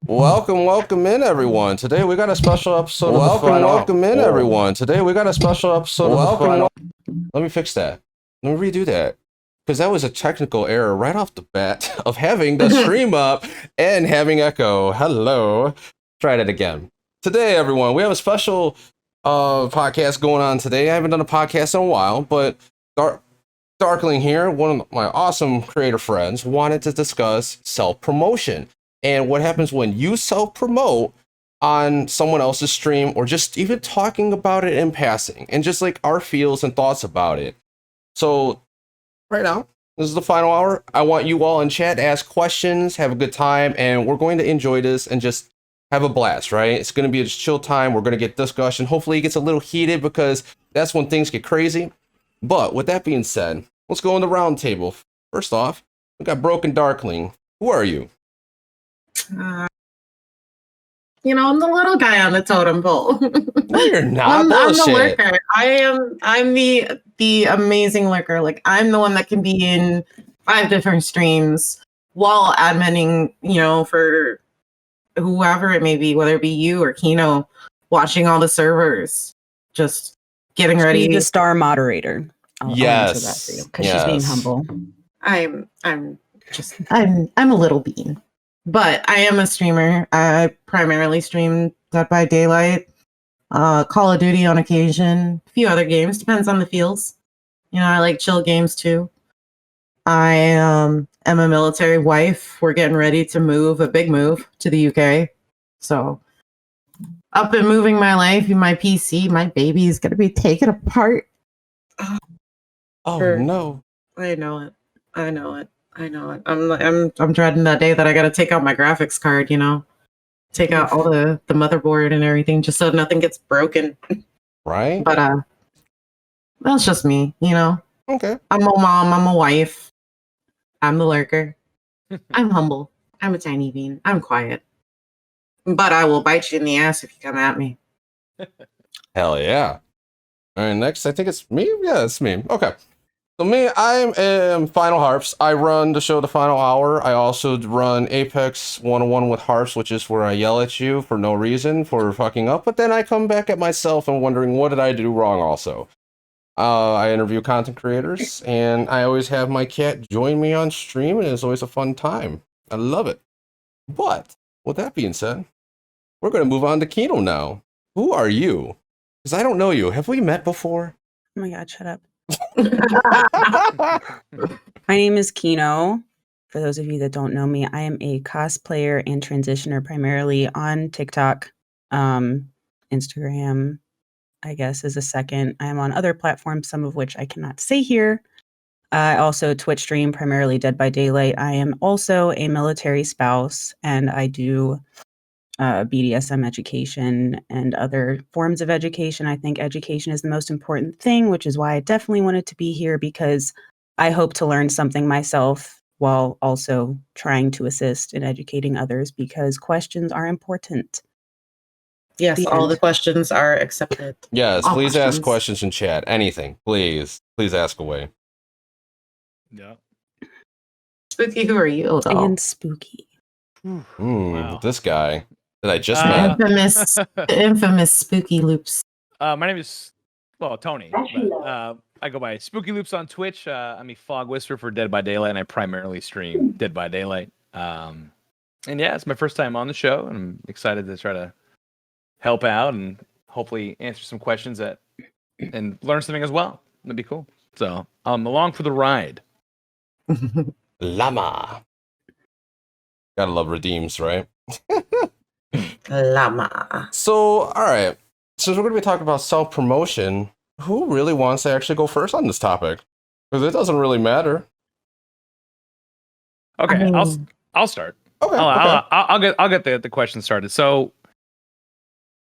Welcome in, everyone. Today we got a special episode of the Final. Welcome in, everyone. Today we got a special episode of the Final. Let me fix that. Let me redo that. Because that was a technical error right off the bat of having the stream up and having echo. Hello. Try that again. Today, everyone, we have a special podcast going on today. I haven't done a podcast in a while, but Darkling here, one of my awesome creator friends, wanted to discuss self-promotion and what happens when you self-promote on someone else's stream, or just even talking about it in passing, and just like our feels and thoughts about it. So right now, this is the final hour. I want you all in chat to ask questions, have a good time, and we're going to enjoy this and just have a blast, right? It's going to be a chill time. We're going to get discussion. Hopefully it gets a little heated because that's when things get crazy. But with that being said, let's go on the round table. First off, we got Broken Darkling. Who are you? I'm the little guy on the totem pole. No, you're not. I'm the lurker. I'm the amazing lurker. Like, I'm the one that can be in 5 different streams while adminning, for whoever it may be, whether it be you or Kino, watching all the servers, just getting ready. She's the star moderator. I'll answer that for you because she's being humble. I'm a little bean. But I am a streamer. I primarily stream Dead by Daylight, Call of Duty on occasion, a few other games. Depends on the feels. I like chill games too. I am a military wife. We're getting ready to move, a big move to the UK. So up and moving my life, my PC, my baby is going to be taken apart. No. I know it. I'm dreading that day that I got to take out my graphics card, take out all the motherboard and everything just so nothing gets broken. Right. But that's just me, Okay. I'm a mom, I'm a wife. I'm the lurker. I'm humble. I'm a tiny bean. I'm quiet. But I will bite you in the ass if you come at me. Hell yeah. All right, next, I think it's me. Yeah, it's me. Okay. So me, I am FinalHarps. I run the show The Final Hour. I also run Apex 101 with Harps, which is where I yell at you for no reason for fucking up, but then I come back at myself and wondering what did I do wrong also. I interview content creators, and I always have my cat join me on stream, and it's always a fun time. I love it. But with that being said, we're going to move on to Kino now. Who are you? Because I don't know you. Have we met before? Oh my God, shut up. My name is Kino. For those of you that don't know me, I am a cosplayer and transitioner primarily on TikTok, Instagram, I guess, is a second. I am on other platforms, some of which I cannot say here. I also Twitch stream primarily Dead by Daylight. I am also a military spouse, and I do BDSM education and other forms of education. I think education is the most important thing, which is why I definitely wanted to be here, because I hope to learn something myself while also trying to assist in educating others, because questions are important. Yes, all the questions are accepted. Yes, all please questions. Ask questions in chat. Anything. Please ask away. Yeah. Spooky, who are you, though? And spooky. Wow. This guy that I just met. The infamous Spooky Loops. My name is, Tony. But, I go by Spooky Loops on Twitch. I'm a fog whisperer for Dead by Daylight, and I primarily stream Dead by Daylight. And yeah, it's my first time on the show, and I'm excited to try to help out and hopefully answer some questions and learn something as well. That'd be cool. So I'm along for the ride. Llama. Gotta love redeems, right? Llama. So, all right. Since we're going to be talking about self-promotion, who really wants to actually go first on this topic? Because it doesn't really matter. Okay, I'll start. Okay. I'll get the question started. So,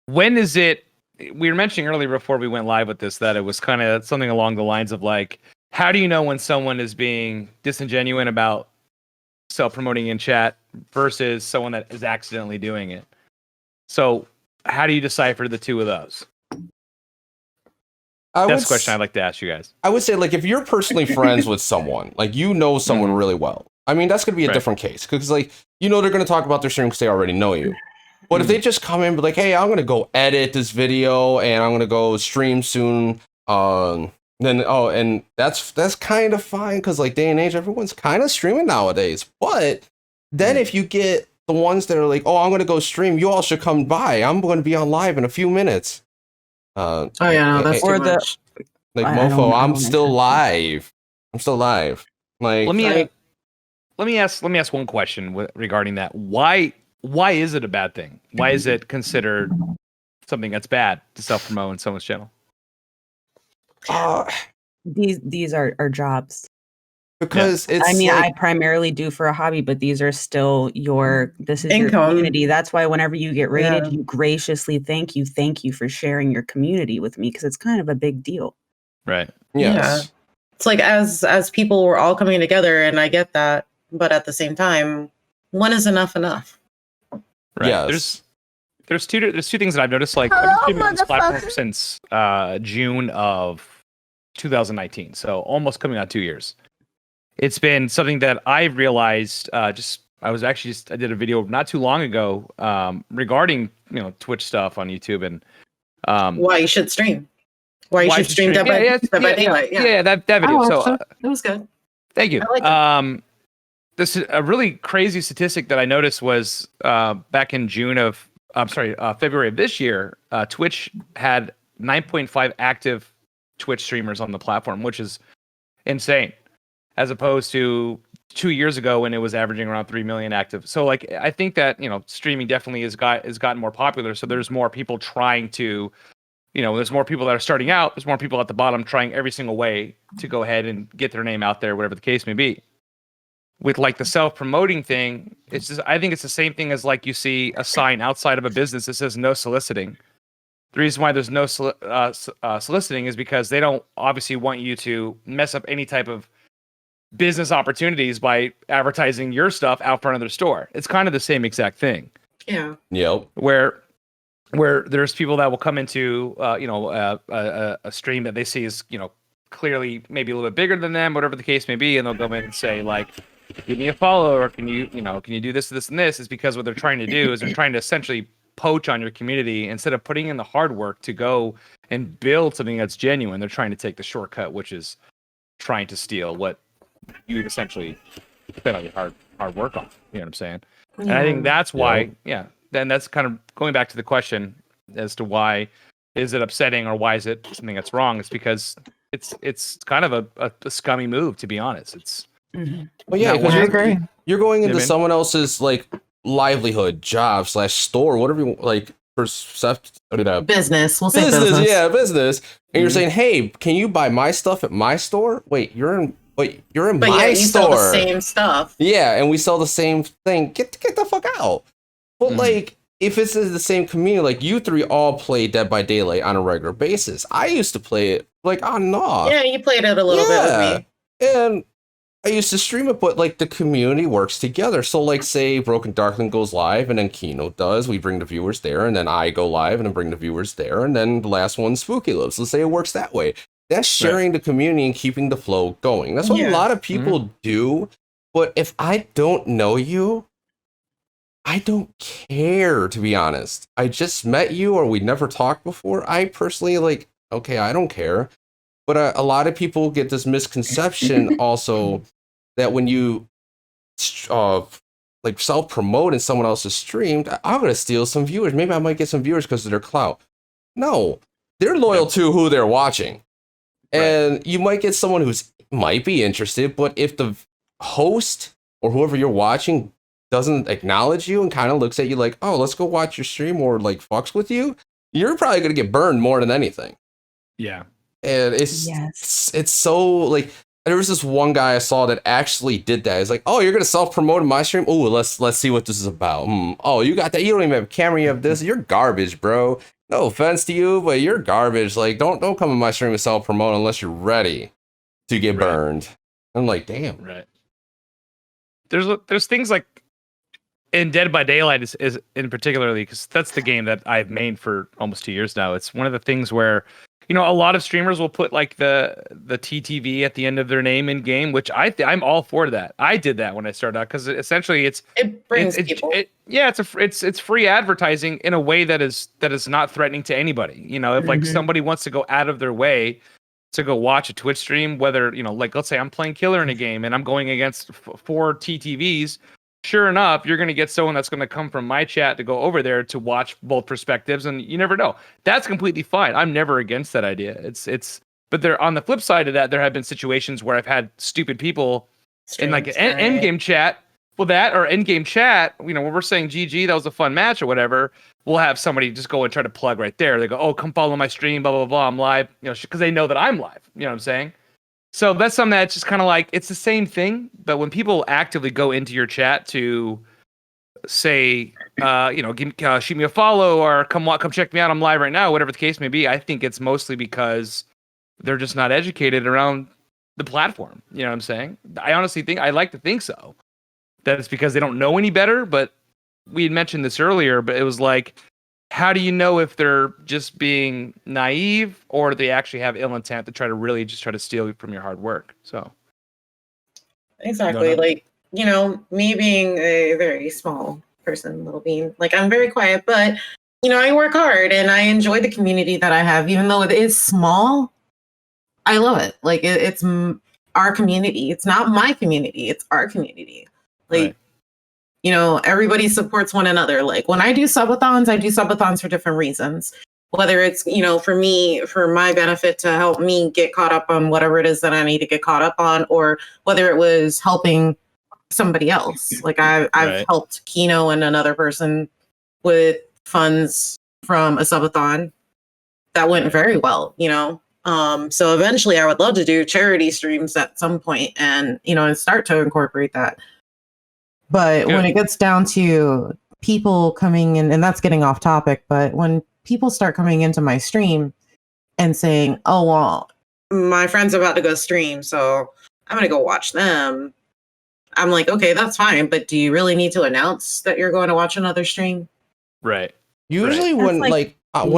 when is it? We were mentioning earlier before we went live with this that it was kind of something along the lines of like, how do you know when someone is being disingenuous about self-promoting in chat versus someone that is accidentally doing it? So, how do you decipher the two of those? That's a question I'd like to ask you guys. I would say, like, if you're personally friends with someone, like, you know someone really well, I mean, that's going to be a different case because, like, they're going to talk about their stream because they already know you. But if they just come in and be like, hey, I'm going to go edit this video and I'm going to go stream soon, and that's kind of fine because, like, day and age, everyone's kind of streaming nowadays. But then if you get the ones that are like, oh, I'm going to go stream, you all should come by. I'm going to be on live in a few minutes. That's too much. Like, mofo, I'm still live. I'm still live. Like, let me ask one question regarding that. Why is it a bad thing? Why is it considered something that's bad to self-promote on someone's channel? These are jobs. Because it's I primarily do for a hobby, but these are still this is income. Your community. That's why whenever you get rated, you graciously thank you for sharing your community with me, because it's kind of a big deal. Right. Yes. Yeah. It's like as people were all coming together, and I get that, but at the same time, when is enough? Right. Yes. There's two things that I've noticed. Like, I've been streaming on this platform since June of 2019, so almost coming on 2 years. It's been something that I've realized. I did a video not too long ago regarding Twitch stuff on YouTube and why you should stream. Why you should stream Dead by Daylight. Yeah, that video. So it was good. Thank you. This is a really crazy statistic that I noticed was back in February of this year. Twitch had 9.5 active Twitch streamers on the platform, which is insane, as opposed to 2 years ago when it was averaging around 3 million active. So, like, I think that streaming definitely has gotten more popular. So there's more people trying to, there's more people that are starting out. There's more people at the bottom trying every single way to go ahead and get their name out there, whatever the case may be. With, like, the self-promoting thing, I think it's the same thing as, like, you see a sign outside of a business that says no soliciting. The reason why there's no soliciting is because they don't obviously want you to mess up any type of business opportunities by advertising your stuff out front of their store. It's kind of the same exact thing. Yeah. Yep. Where there's people that will come into a stream that they see is clearly maybe a little bit bigger than them, whatever the case may be, and they'll go in and say, like, give me a follow, or can you do this, and this? Is because what they're trying to do is they're trying to essentially poach on your community instead of putting in the hard work to go and build something that's genuine. They're trying to take the shortcut, which is trying to steal what you essentially spent all your hard work on. You know what I'm saying? Yeah. And I think that's why, then that's kind of going back to the question as to why is it upsetting or why is it something that's wrong? It's because it's kind of a scummy move, to be honest. It's well, yeah, because you're going into someone else's, like, livelihood, job / store, whatever you like, business. We'll say business. Yeah, business. And you're saying, hey, can you buy my stuff at my store? Wait, you're in my store. Sell the same stuff. Yeah, and we sell the same thing. Get the fuck out. But like, if it's in the same community, like, you three all play Dead by Daylight on a regular basis. I used to play it, like, on and off. Yeah, you played it a little bit with me. And I used to stream it, but, like, the community works together. So, like, say Broken Darkling goes live, and then Keynote does. We bring the viewers there, and then I go live, and then bring the viewers there, and then the last one's Spooky Lives. Let's say it works that way. That's sharing the community and keeping the flow going. That's what a lot of people do. But if I don't know you, I don't care, to be honest. I just met you, or we never talked before. I personally, like, okay, I don't care. But a lot of people get this misconception also that when you like self-promote in someone else's stream, I'm going to steal some viewers. Maybe I might get some viewers because of their clout. No, they're loyal to who they're watching. And you might get someone who's might be interested, but if the host or whoever you're watching doesn't acknowledge you and kind of looks at you like, oh, let's go watch your stream, or like fucks with you, you're probably going to get burned more than anything. Yeah. And it's so, like, there was this one guy I saw that actually did that. He's like, oh, you're going to self-promote in my stream? Oh, let's see what this is about. Oh, you got that? You don't even have a camera, you have this? You're garbage, bro. No offense to you, but you're garbage. Like, don't come in my stream and self-promote unless you're ready to get burned. I'm like, damn. Right. There's things like in Dead by Daylight is in particularly, because that's the game that I've made for almost 2 years now. It's one of the things where you know, a lot of streamers will put like the TTV at the end of their name in game, which I'm all for that. I did that when I started out because essentially it brings people. It's free advertising in a way that is not threatening to anybody. You know, if like somebody wants to go out of their way to go watch a Twitch stream, whether, you know, like let's say I'm playing killer in a game and I'm going against 4 TTVs, sure enough, you're going to get someone that's going to come from my chat to go over there to watch both perspectives, and you never know. That's completely fine. I'm never against that idea. But there, on the flip side of that, there have been situations where I've had stupid people in like an end game chat. Well, that or end game chat, you know, when we're saying GG, that was a fun match or whatever, we'll have somebody just go and try to plug right there. They go, oh, come follow my stream, blah, blah, blah, I'm live, you know, because they know that I'm live. You know what I'm saying? So that's something that's just kind of like, it's the same thing. But when people actively go into your chat to say, you know, shoot me a follow or come check me out, I'm live right now, whatever the case may be, I think it's mostly because they're just not educated around the platform. You know what I'm saying? I honestly think, I like to think so. That it's because they don't know any better, but we had mentioned this earlier, but it was like, how do you know if they're just being naive or do they actually have ill intent to try to really just try to steal from your hard work? So exactly. Like, you know, me being a very small person, little bean, like I'm very quiet, but you know, I work hard and I enjoy the community that I have, even though it is small. I love it. Like it's our community. It's not my community. It's our community. Like, right. You know, everybody supports one another. Like when I do subathons for different reasons. Whether it's, you know, for me, for my benefit to help me get caught up on whatever it is that I need to get caught up on, or whether it was helping somebody else. Like I've helped Kino and another person with funds from a subathon that went very well, you know. So eventually I would love to do charity streams at some point and, you know, and start to incorporate that. But when it gets down to people coming in, and that's getting off topic, but when people start coming into my stream and saying, oh, well, my friend's about to go stream, so I'm going to go watch them. I'm like, okay, that's fine. But do you really need to announce that you're going to watch another stream? Right. Usually when when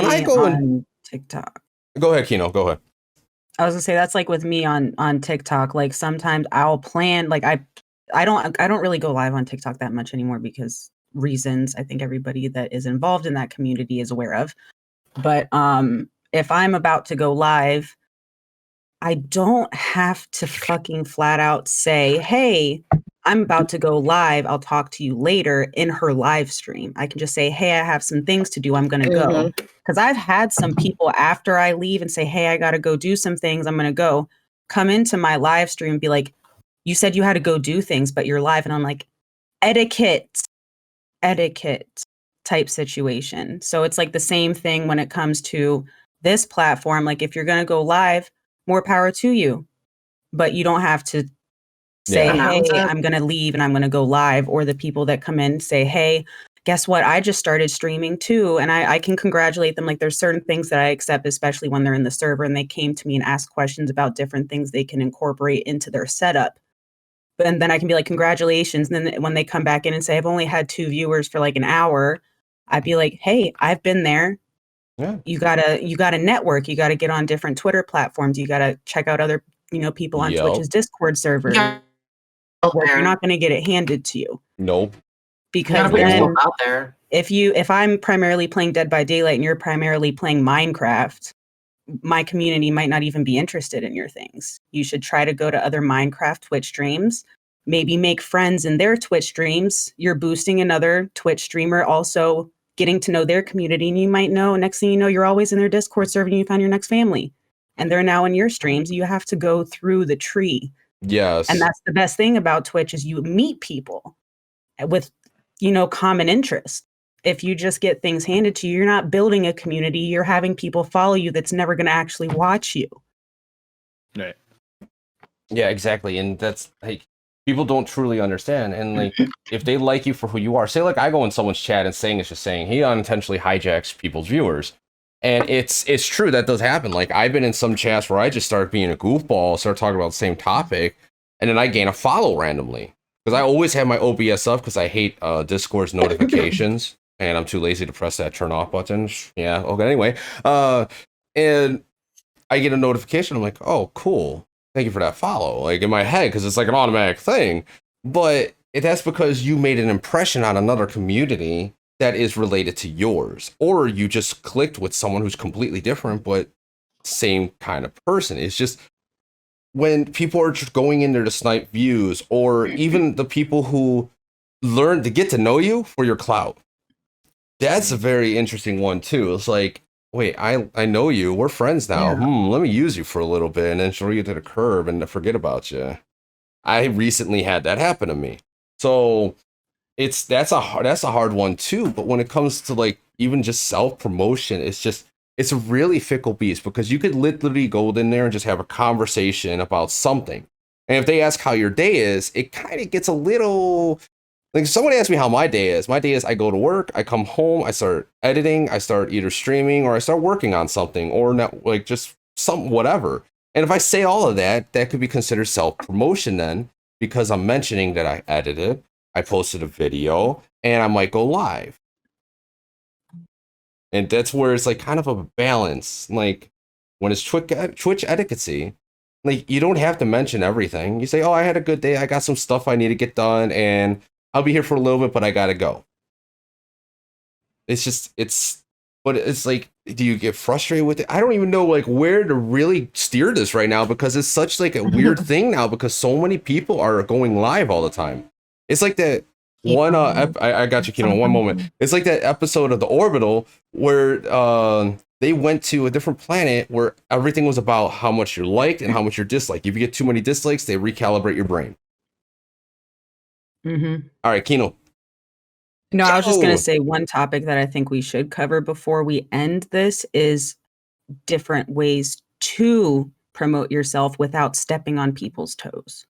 I go on TikTok. Go ahead, Kino. Go ahead. I was gonna say that's like with me on TikTok. Like sometimes I'll plan, like I don't really go live on TikTok that much anymore because reasons I think everybody that is involved in that community is aware of. But if I'm about to go live, I don't have to fucking flat out say, hey, I'm about to go live. I'll talk to you later in her live stream. I can just say, hey, I have some things to do. I'm going to go. Because I've had some people after I leave and say, hey, I got to go do some things. I'm going to go come into my live stream and be like, you said you had to go do things, but you're live. And I'm like, etiquette type situation. So it's like the same thing when it comes to this platform. Like if you're going to go live, more power to you, but you don't have to say, hey, I'm going to leave and I'm going to go live. Or the people that come in say, hey, guess what? I just started streaming too. And I can congratulate them. Like there's certain things that I accept, especially when they're in the server and they came to me and asked questions about different things they can incorporate into their setup. And then I can be like, congratulations. And then when they come back in and say, I've only had 2 viewers for like an hour, I'd be like, hey, I've been there. Yeah. You gotta network. You gotta get on different Twitter platforms. You gotta check out other, people on Twitch's Discord server. Yeah. You're not gonna get it handed to you. Nope. Because then out there. If I'm primarily playing Dead by Daylight and you're primarily playing Minecraft, my community might not even be interested in your things. You should try to go to other Minecraft Twitch streams, maybe make friends in their Twitch streams. You're boosting another Twitch streamer, also getting to know their community. And you might know, next thing you know, you're always in their Discord server and you found your next family. And they're now in your streams. You have to go through the tree. Yes. And that's the best thing about Twitch is you meet people with, common interest. If you just get things handed to you, you're not building a community. You're having people follow you that's never going to actually watch you. Right. Yeah, exactly. And that's like, people don't truly understand. And like, if they like you for who you are, say like I go in someone's chat and saying it's just saying, he unintentionally hijacks people's viewers. And it's true, that does happen. Like I've been in some chats where I just start being a goofball, start talking about the same topic, and then I gain a follow randomly. Because I always have my OBS up because I hate Discord's notifications. And I'm too lazy to press that turn off button. Yeah. Okay. Anyway, and I get a notification. I'm like, oh, cool. Thank you for that follow. Like in my head, because it's like an automatic thing. But that's because you made an impression on another community that is related to yours, or you just clicked with someone who's completely different, but same kind of person. It's just when people are just going in there to snipe views, or even the people who learn to get to know you for your clout. That's a very interesting one too. It's like, wait, I know you. We're friends now. Let me use you for a little bit and then throw you to the curb and forget about you. I recently had that happen to me. So that's a hard one too. But when it comes to like even just self-promotion, it's a really fickle beast, because you could literally go in there and just have a conversation about something. And if they ask how your day is, it kind of gets a little like, if someone asks me how my day is I go to work, I come home, I start editing, I start either streaming or I start working on something, or not, like just some whatever. And if I say all of that, that could be considered self-promotion then, because I'm mentioning that I edited, I posted a video, and I might go live. And that's where it's like kind of a balance. Like when it's Twitch etiquette, like you don't have to mention everything. You say, oh, I had a good day, I got some stuff I need to get done, and I'll be here for a little bit, but I gotta go. But it's like, do you get frustrated with it? I don't even know like where to really steer this right now, because it's such like a weird thing now, because so many people are going live all the time. It's like that one, I got you, Kino, one moment. It's like that episode of The Orbital where they went to a different planet where everything was about how much you're liked and how much you're disliked. If you get too many dislikes, they recalibrate your brain. All right, Kino. No, I was just going to say one topic that I think we should cover before we end this is different ways to promote yourself without stepping on people's toes.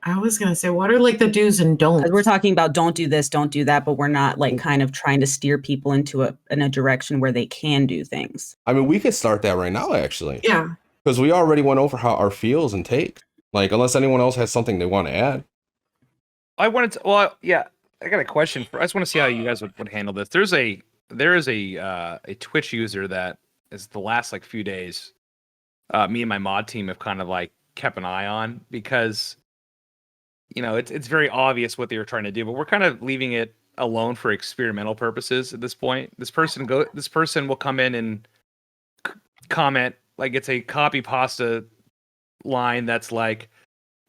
I was going to say, what are like the do's and don'ts? Because we're talking about don't do this, don't do that, but we're not like kind of trying to steer people into in a direction where they can do things. I mean, we could start that right now, actually. Yeah. Because we already went over how our feels and take. Like, unless anyone else has something they want to add. I wanted to. Well, yeah, I got a question. I just want to see how you guys would handle this. There is a Twitch user that is the last like few days. Me and my mod team have kind of like kept an eye on, because it's very obvious what they were trying to do, but we're kind of leaving it alone for experimental purposes at this point. This person will come in and comment like it's a copy pasta line that's like,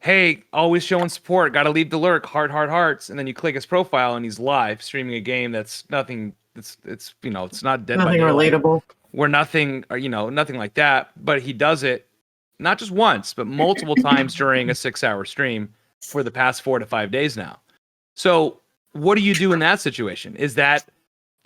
hey, always showing support, gotta leave the lurk, hearts, and then you click his profile and he's live streaming a game that's nothing. It's not Dead by Nothing Daylight. relatable. We're nothing, nothing like that. But he does it not just once, but multiple times during a 6-hour stream for the past 4 to 5 days now. So what do you do in that situation? Is that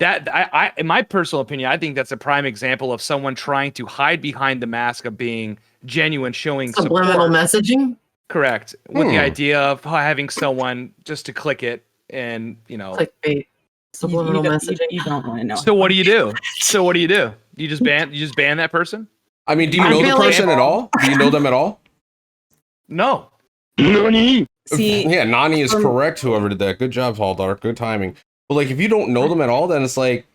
I in my personal opinion, I think that's a prime example of someone trying to hide behind the mask of being genuine, showing subliminal messaging. Correct. With the idea of having someone just to click it and, clickbait. Subliminal messaging. You don't want to know. So what do you do? You just ban that person? I mean, do you know the person at all? Do you know them at all? No. See, yeah, Nani is correct. Whoever did that. Good job, Haldar. Good timing. But like, if you don't know them at all, then it's like,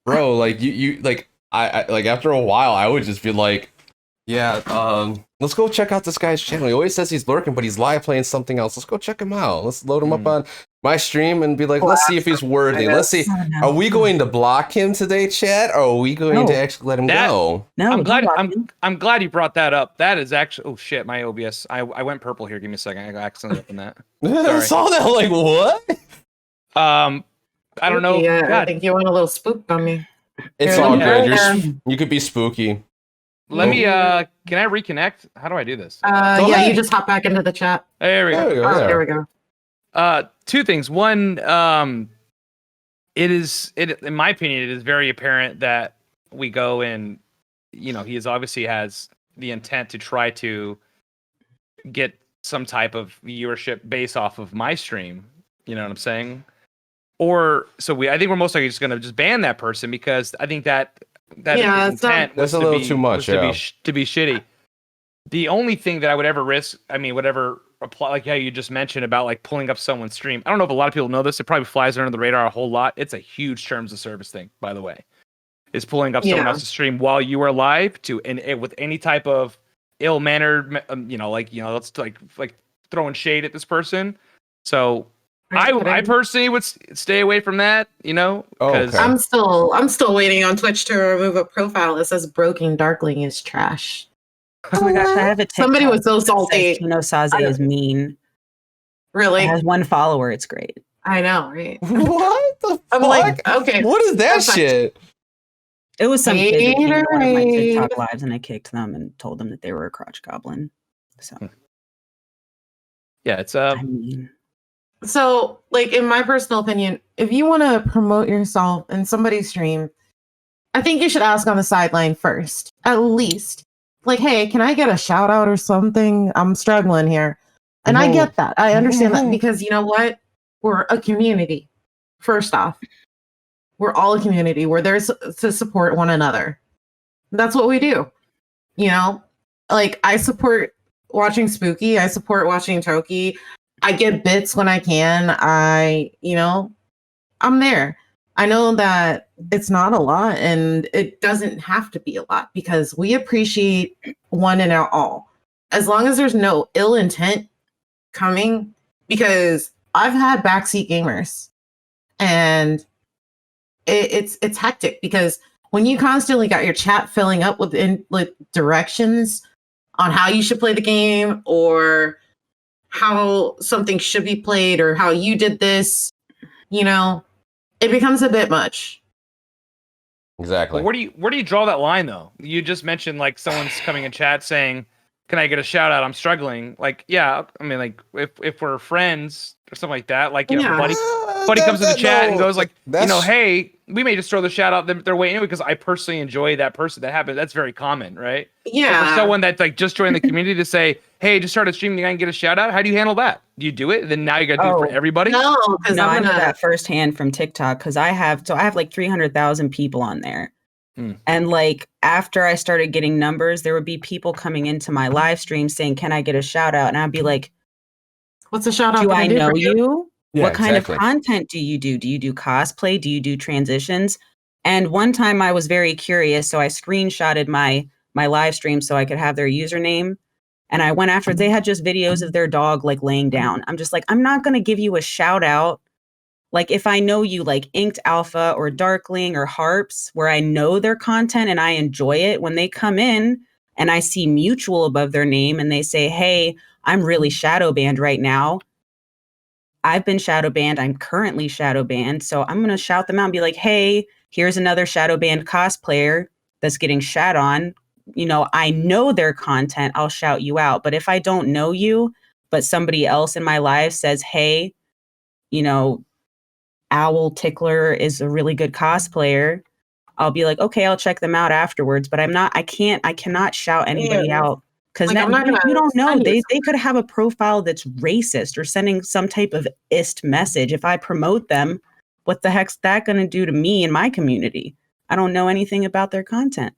bro, like you like I like after a while, I would just be like, yeah, let's go check out this guy's channel. He always says he's lurking, but he's live playing something else. Let's go check him out. Let's load him up on my stream and be like, let's see if he's worthy. Let's see. Are we going to block him today, chat? Or are we going to actually let him go? No, I'm glad you brought that up. That is actually, oh shit, my OBS. I went purple here. Give me a second. I accidentally opened that. I saw that. Like, what? I don't know. Yeah, I think you went a little spooked on me. It's all good. You could be spooky. Let me can I reconnect? How do I do this? Yeah, you just hop back into the chat. There we go. There we go. Two things. One, in my opinion, it is very apparent that we go and he obviously has the intent to try to get some type of viewership based off of my stream. You know what I'm saying? Or I think we're most likely just going to just ban that person, because I think that intent was that's a little too much, to be shitty. The only thing that I would ever risk, whatever apply, like how you just mentioned about like pulling up someone's stream. I don't know if a lot of people know this. It probably flies under the radar a whole lot. It's a huge terms of service thing, by the way. is pulling up someone else's stream while you are live and with any type of ill-mannered, let's like throwing shade at this person. So I personally would stay away from that, Okay. I'm still waiting on Twitch to remove a profile that says Broken Darkling is trash. Oh my gosh, I have a TikTok. Somebody was so salty. Saze is mean. Really? It has 1 follower. It's great. I know, right? What the fuck? I'm like, okay. What is that shit? It was some kid that came to one of my Haterade. TikTok lives, and I kicked them and told them that they were a crotch goblin. So yeah, it's I mean, So, like, in my personal opinion, if you want to promote yourself in somebody's stream, I think you should ask on the sideline first, at least. Like, hey, can I get a shout out or something? I'm struggling here. And I get that. I understand that because you know what? We're a community. First off, we're all a community. We're there to support one another. That's what we do. Like, I support watching Spooky. I support watching Toki. I get bits when I can. I'm there. I know that it's not a lot and it doesn't have to be a lot because we appreciate one and all. As long as there's no ill intent coming, because I've had backseat gamers and it's hectic because when you constantly got your chat filling up with directions on how you should play the game or how something should be played or how you did this, it becomes a bit much. Exactly. Well, where do you draw that line though? You just mentioned like someone's coming in chat saying, "Can I get a shout out? I'm struggling." Like, yeah, I mean, like if we're friends or something like that, like buddy comes in the chat and goes like, hey, we may just throw the shout out their way anyway because I personally enjoy that person. That happens. That's very common, right? Yeah. But for someone that's like just joined the community to say, "Hey, just started streaming, I can get a shout out." How do you handle that? Do you do it? Then now you got to do it for everybody? No, because I know that firsthand from TikTok because I have like 300,000 people on there. And like after I started getting numbers, there would be people coming into my live stream saying, "Can I get a shout out?" And I'd be like, "What's a shout out? Do I know you? Yeah, what kind of content do you do? Do you do cosplay? Do you do transitions?" And one time I was very curious, so I screenshotted my live stream so I could have their username. And I went after they had just videos of their dog like laying down. I'm just like, I'm not gonna give you a shout out. Like if I know you like Inked Alpha or Darkling or Harps, where I know their content and I enjoy it, when they come in and I see Mutual above their name and they say, "Hey, I'm really shadow banned right now. I've been shadow banned. I'm currently shadow banned." So I'm going to shout them out and be like, "Hey, here's another shadow banned cosplayer that's getting shat on. I know their content. I'll shout you out. But if I don't know you, but somebody else in my life says, 'Hey, Owl Tickler is a really good cosplayer,' I'll be like, okay, I'll check them out afterwards. But I cannot shout anybody out because you don't know. They could have a profile that's racist or sending some type of ist message. If I promote them, what the heck's that going to do to me and my community? I don't know anything about their content.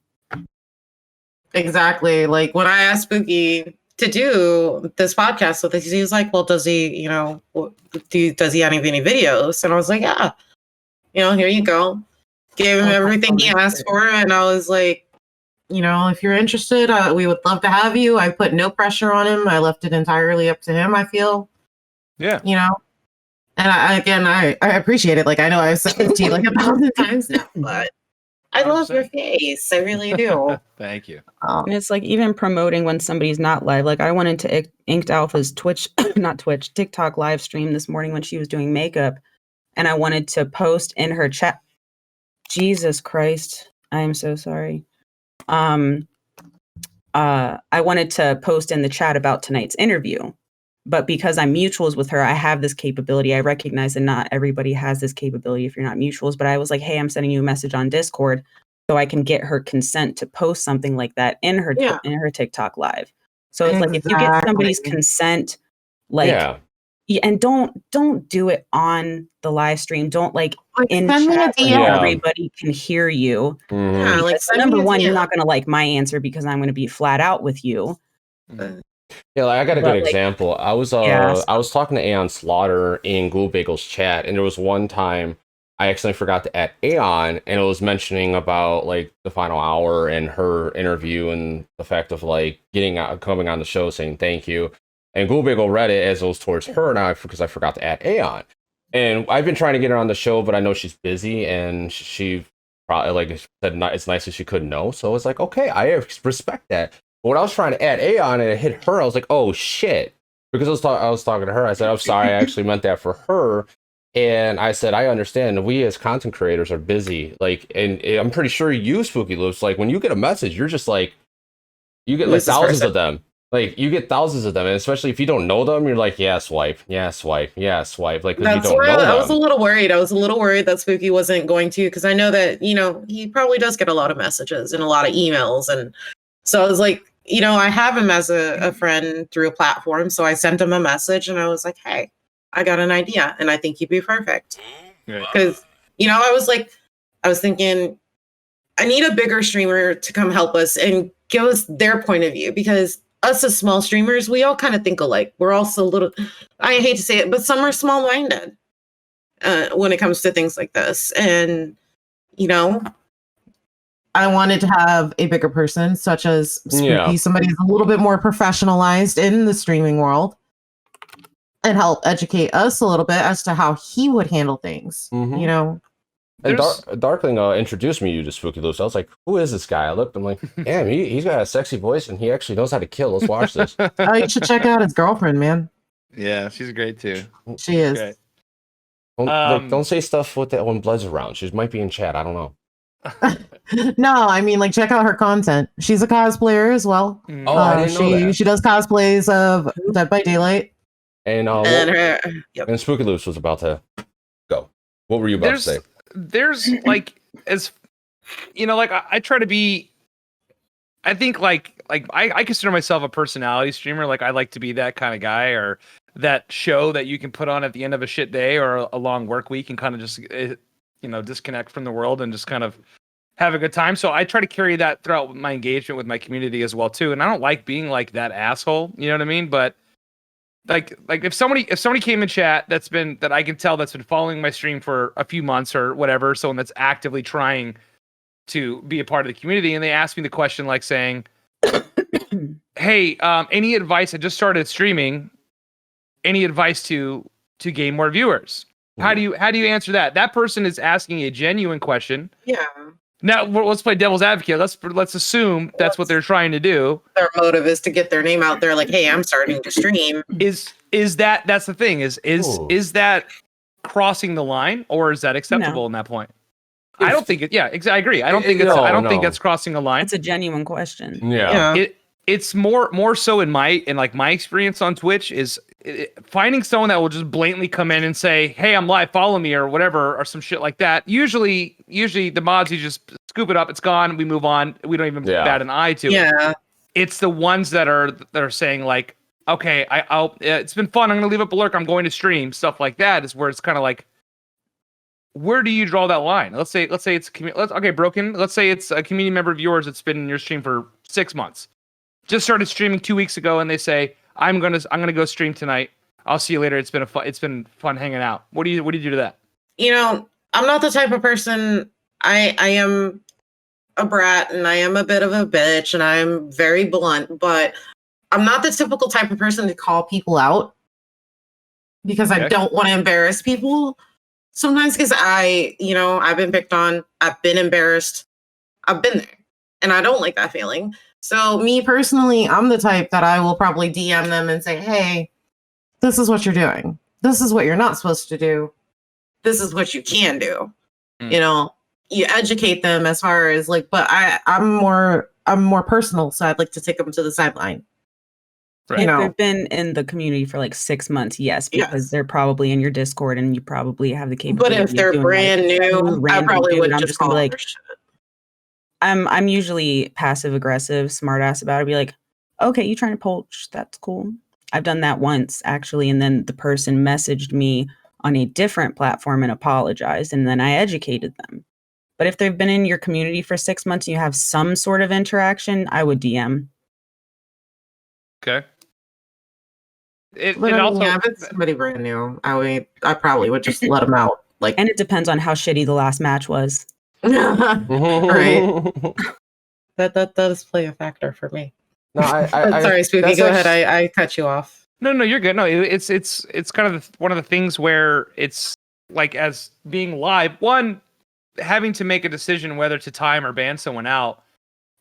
Exactly. Like when I asked Spooky to do this podcast with us, he was like, "Well, does he, does he have any videos?" And I was like, "Yeah, here you go." Gave him everything he asked for, and I was like, if you're interested, we would love to have you. I put no pressure on him. I left it entirely up to him. I feel, yeah, And I appreciate it. Like I know I've said it to you like 1,000 times now, but I love your face. I really do. Thank you. And it's like even promoting when somebody's not live. Like I went into Inked Alpha's TikTok live stream this morning when she was doing makeup, and I wanted to post in her chat. Jesus Christ, I am so sorry. I wanted to post in the chat about tonight's interview, but because I'm mutuals with her, I have this capability. I recognize that not everybody has this capability if you're not mutuals, but I was like, "Hey, I'm sending you a message on Discord so I can get her consent to post something like that in her TikTok live." So it's like if you get somebody's consent, like and don't do it on the live stream. Don't like in chat so everybody can hear you. Yeah, like number one, you're not gonna like my answer because I'm gonna be flat out with you. Yeah, like I got a good example. I was talking to Aeon Slaughter in Glue Bagel's chat, and there was one time I accidentally forgot to add Aeon, and it was mentioning about like the final hour and her interview and the fact of like coming on the show saying thank you. And Google read it as it was towards her now because I forgot to add Aeon. And I've been trying to get her on the show, but I know she's busy, and she probably like said it's nice that she couldn't know. So I was like, okay, I respect that. But when I was trying to add Aeon and it hit her, I was like, oh shit. Because I was talking to her, I said, I'm sorry, I actually meant that for her. And I said, I understand. We as content creators are busy. Like, and I'm pretty sure you, Spooky Loops, like when you get a message, you're just like, you get like thousands of them. Like you get thousands of them, and especially if you don't know them, you're like, yeah, swipe, yeah, swipe, yeah, swipe. Like because you don't know them. I was a little worried. I was a little worried that Spooky wasn't going to, because I know that he probably does get a lot of messages and a lot of emails, and so I was like, I have him as a friend through a platform, so I sent him a message, and I was like, hey, I got an idea, and I think you'd be perfect. Because, I was thinking, I need a bigger streamer to come help us and give us their point of view, because us as small streamers, we all kind of think alike. We're also a little, I hate to say it, but some are small-minded when it comes to things like this. And, I wanted to have a bigger person, such as Spooky, somebody who's a little bit more professionalized in the streaming world, and help educate us a little bit as to how he would handle things, And Darkling introduced me to Spooky Loops. I was like, who is this guy? I looked, I'm like, damn, he's got a sexy voice and he actually knows how to kill. Let's watch this. Oh, you should check out his girlfriend, man. Yeah, she's great too. She is. Don't say stuff with that when Blood's around. She might be in chat. I don't know. No, I mean, like, check out her content. She's a cosplayer as well. Oh, I didn't know that. She does cosplays of Dead by Daylight. And Spooky Loops was about to go. What were you about to say? There's like, as like I try to be, I think like I consider myself a personality streamer. Like I like to be that kind of guy, or that show that you can put on at the end of a shit day or a long work week and kind of just disconnect from the world and just kind of have a good time. So I try to carry that throughout my engagement with my community as well too. And I don't like being like that asshole, you know what I mean? But like if somebody came in chat that I can tell that's been following my stream for a few months or whatever, someone that's actively trying to be a part of the community, and they ask me the question like saying, hey, any advice? I just started streaming. Any advice to gain more viewers? How do you answer that? That person is asking a genuine question. Yeah. Now let's play devil's advocate. Let's assume that's what they're trying to do. Their motive is to get their name out there. Like, hey, I'm starting to stream. Is that's the thing? Is that crossing the line, or is that acceptable in that point? I don't think it. Yeah, I agree. I don't think it's. I don't think that's crossing a line. It's a genuine question. Yeah. It's more so in my experience on Twitch is finding someone that will just blatantly come in and say, hey, I'm live, follow me, or whatever, or some shit like that. Usually the mods, you just scoop it up, it's gone, we move on, we don't even bat an eye to it. It's the ones that are saying like, okay, I'll it's been fun, I'm gonna leave up a lurk, I'm going to stream, stuff like that is where it's kind of like, where do you draw that line? Let's say it's Broken. Let's say it's a community member of yours that's been in your stream for 6 months. Just started streaming 2 weeks ago, and they say, I'm gonna go stream tonight. I'll see you later. It's been fun hanging out. What do you do to that? I'm not the type of person. I am a brat, and I am a bit of a bitch, and I'm very blunt, but I'm not the typical type of person to call people out because I don't want to embarrass people. Sometimes because I've been picked on, I've been embarrassed, I've been there, and I don't like that feeling. So me personally, I'm the type that I will probably DM them and say, hey, this is what you're doing. This is what you're not supposed to do. This is what you can do. You educate them as far as like, but I'm more personal. So I'd like to take them to the sideline. Right. If they've been in the community for like 6 months, yes, because they're probably in your Discord and you probably have the capability. But if they're brand new, I probably would just call like, I'm usually passive aggressive, smart ass about it. Be like, okay, you trying to poach? That's cool. I've done that once actually, and then the person messaged me on a different platform and apologized, and then I educated them. But if they've been in your community for 6 months and you have some sort of interaction, I would DM. Okay. If it's somebody brand new, I probably would just let them out. Like, And it depends on how shitty the last match was. right. That does play a factor for me. No, sorry, Spooky. Go ahead. I cut you off. No, you're good. No, it's kind of one of the things where it's like, as being live, one, having to make a decision whether to time or ban someone out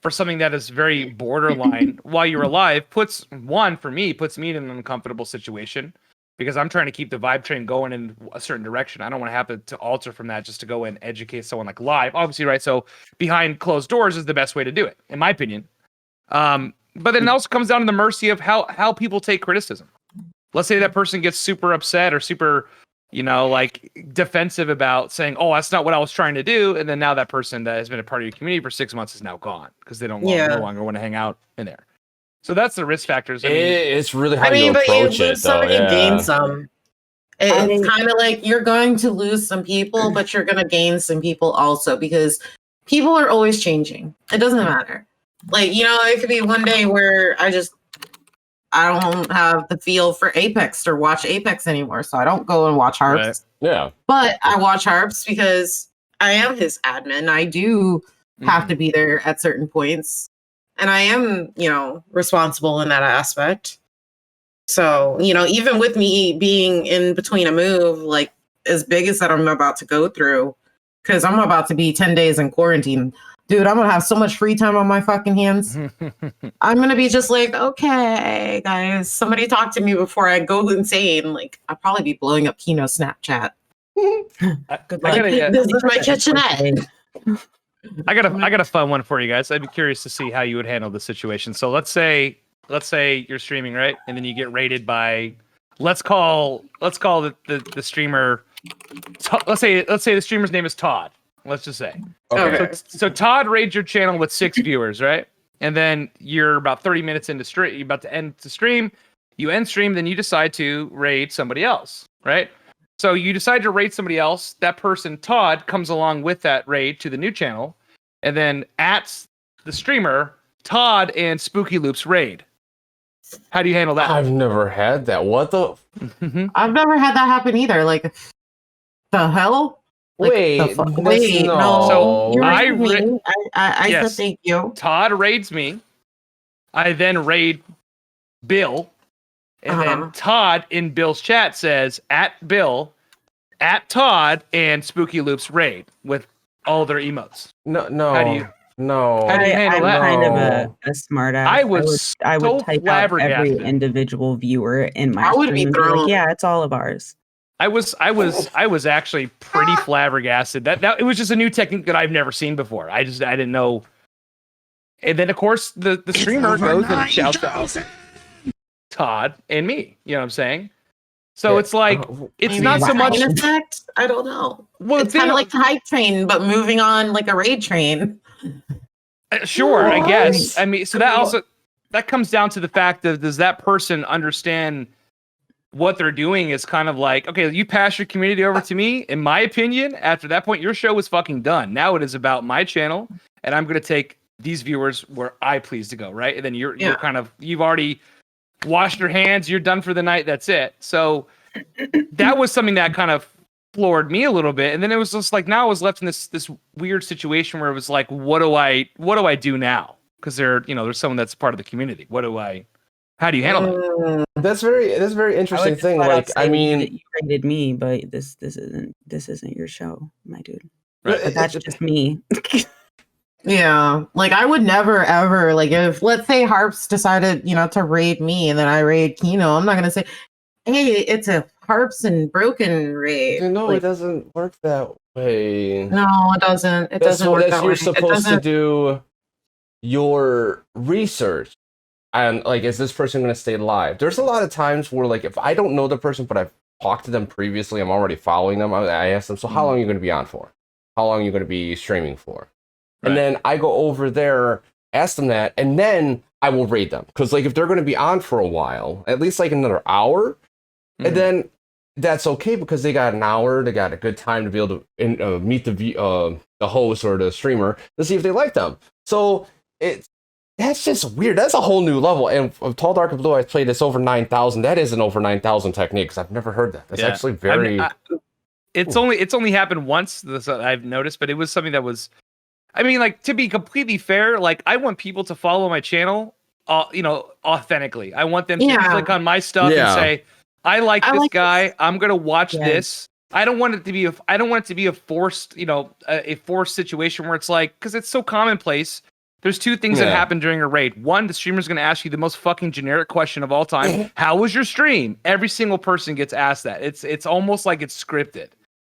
for something that is very borderline while you're alive puts me in an uncomfortable situation, because I'm trying to keep the vibe train going in a certain direction. I don't want to have to alter from that just to go and educate someone like live, obviously, right? So behind closed doors is the best way to do it, in my opinion. But then it also comes down to the mercy of how people take criticism. Let's say that person gets super upset or super, like defensive about saying, "Oh, that's not what I was trying to do," and then now that person that has been a part of your community for 6 months is now gone because they no longer want to hang out in there. So that's the risk factors. It's really how you approach it, though. You gain some. It's kind of like you're going to lose some people, but you're going to gain some people also, because people are always changing. It doesn't matter. Like, it could be one day where I don't have the feel for Apex or watch Apex anymore, so I don't go and watch Harps. Right. Yeah. But I watch Harps because I am his admin. I do have to be there at certain points. And I am, responsible in that aspect. So, even with me being in between a move, like as big as that I'm about to go through, because I'm about to be 10 days in quarantine. Dude, I'm going to have so much free time on my fucking hands. I'm going to be just like, okay, guys, somebody talk to me before I go insane. Like, I'll probably be blowing up Kino Snapchat. This is my kitchenette. I got a fun one for you guys. I'd be curious to see how you would handle the situation. So let's say you're streaming, right? And then you get raided by, let's call the streamer, let's say the streamer's name is Todd. Let's just say. Okay. So Todd raids your channel with 6 viewers, right? And then you're about 30 minutes into stream. You're about to end the stream. You end stream, then you decide to raid somebody else, right? So you decide to raid somebody else. That person, Todd, comes along with that raid to the new channel, and then at the streamer, Todd and Spooky Loops raid. How do you handle that? I've never had that. What the? I've never had that happen either. Like, the hell? Like, wait, no. So I yes, said thank you. Todd raids me. I then raid Bill. And then Todd in Bill's chat says, at Bill, at Todd, and Spooky Loops raid with all their emotes. No. How do you handle I'm that? kind of a smart ass. I would type out every individual viewer in my stream and be like, yeah, it's all of ours. I was actually pretty flabbergasted. That it was just a new technique that I've never seen before. I didn't know. And then of course the streamer goes and shouts out Todd and me. You know what I'm saying? So it's like it's not so much effect. I don't know. Well, it's kind of like the hype train, but moving on like a raid train. Sure, I guess. I mean, so that comes down to the fact of, does that person understand what they're doing is kind of like, okay, you pass your community over to me. In my opinion, after that point, your show is fucking done. Now it is about my channel, and I'm going to take these viewers where I please to go, right? And then you're kind of, you've already washed your hands, you're done for the night, that's it. So that was something that kind of floored me a little bit. And then it was just like, now I was left in this weird situation where it was like, what do I do now? Because there's someone that's part of the community. How do you handle that? That's a very interesting thing. Like, I mean, you rated me, but this isn't your show, my dude. Right. But that's just me. Yeah, like I would never ever, like, if let's say Harps decided to raid me and then I raid Kino, I'm not gonna say, hey, it's a Harps and Broken raid. No, like, it doesn't work that way. No, it doesn't. It doesn't work that way. You're supposed to do your research. And like, is this person going to stay live? There's a lot of times where, like, if I don't know the person, but I've talked to them previously, I'm already following them. I ask them, so how long are you going to be on for? How long are you going to be streaming for? Right. And then I go over there, ask them that, and then I will raid them. Because, like, if they're going to be on for a while, at least like another hour, and then that's okay because they got an hour, they got a good time to be able to meet the host or the streamer to see if they like them. So that's just weird. That's a whole new level. And Tall, Dark, and Blue, I played this over 9,000. That is an over 9,000 technique because I've never heard that. That's actually very... it's only happened once that I've noticed, but it was something that was, I mean, like, to be completely fair, like, I want people to follow my channel, authentically. I want them to click on my stuff and say, I like this guy. I'm gonna watch this. I don't want it to be a forced, a forced situation where it's like, because it's so commonplace. There's two things that happen during a raid. One, the streamer's going to ask you the most fucking generic question of all time. How was your stream? Every single person gets asked that. It's almost like it's scripted.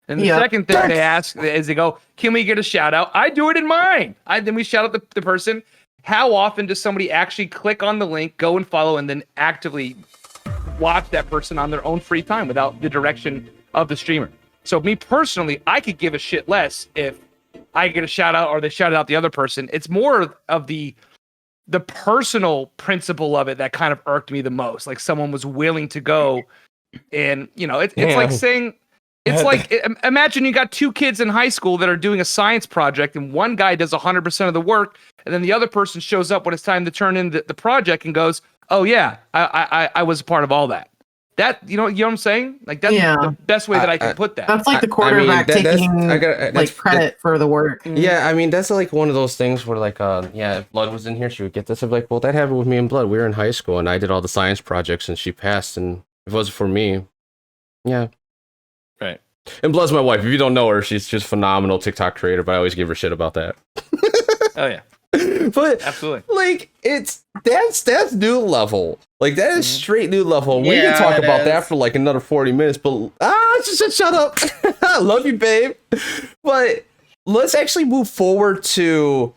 And the second thing they ask is they go, can we get a shout out? I do it in mine. Then we shout out the person. How often does somebody actually click on the link, go and follow, and then actively watch that person on their own free time without the direction of the streamer? So me personally, I could give a shit less if I get a shout out or they shout out the other person. It's more of the personal principle of it that kind of irked me the most. Like, someone was willing to go and, it's like saying, it's like, imagine you got two kids in high school that are doing a science project and one guy does 100% of the work. And then the other person shows up when it's time to turn in the project and goes, oh yeah, I was a part of all that. That, you know what I'm saying? Like, that's the best way that I can put that. That's like the quarterback taking credit for the work. Yeah, I mean, that's like one of those things where, like, if Blood was in here, she would get this. I'd be like, well, that happened with me and Blood. We were in high school, and I did all the science projects, and she passed, and if it wasn't for me, Right. And Blood's my wife. If you don't know her, she's just phenomenal TikTok creator, but I always give her shit about that. Oh, yeah. But absolutely, like, that's new level. Like, that is straight new level. We can talk about that for like another 40 minutes, but just shut up. I love you, babe. But let's actually move forward to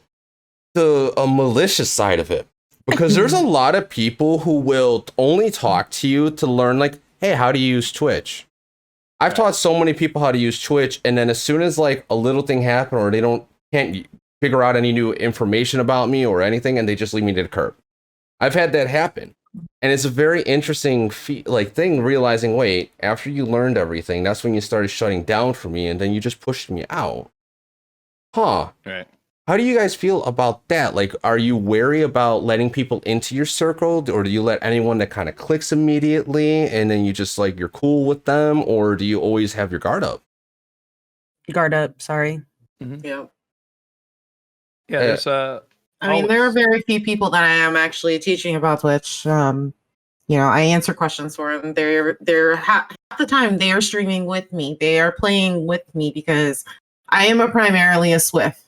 the malicious side of it, because there's a lot of people who will only talk to you to learn, like, hey, how do you use Twitch? I've taught so many people how to use Twitch, and then as soon as like a little thing happened or they can't figure out any new information about me or anything, and they just leave me to the curb. I've had that happen. And it's a very interesting thing, realizing, wait, after you learned everything, that's when you started shutting down for me, and then you just pushed me out. Huh. Right. How do you guys feel about that? Like, are you wary about letting people into your circle, or do you let anyone that kind of clicks immediately and then you just, like, you're cool with them, or do you always have your guard up? Guard up, sorry. Mm-hmm. Yeah. Yeah, there's I mean, there are very few people that I am actually teaching about Twitch. I answer questions for them. They're half the time they are streaming with me. They are playing with me because I am primarily a Swift.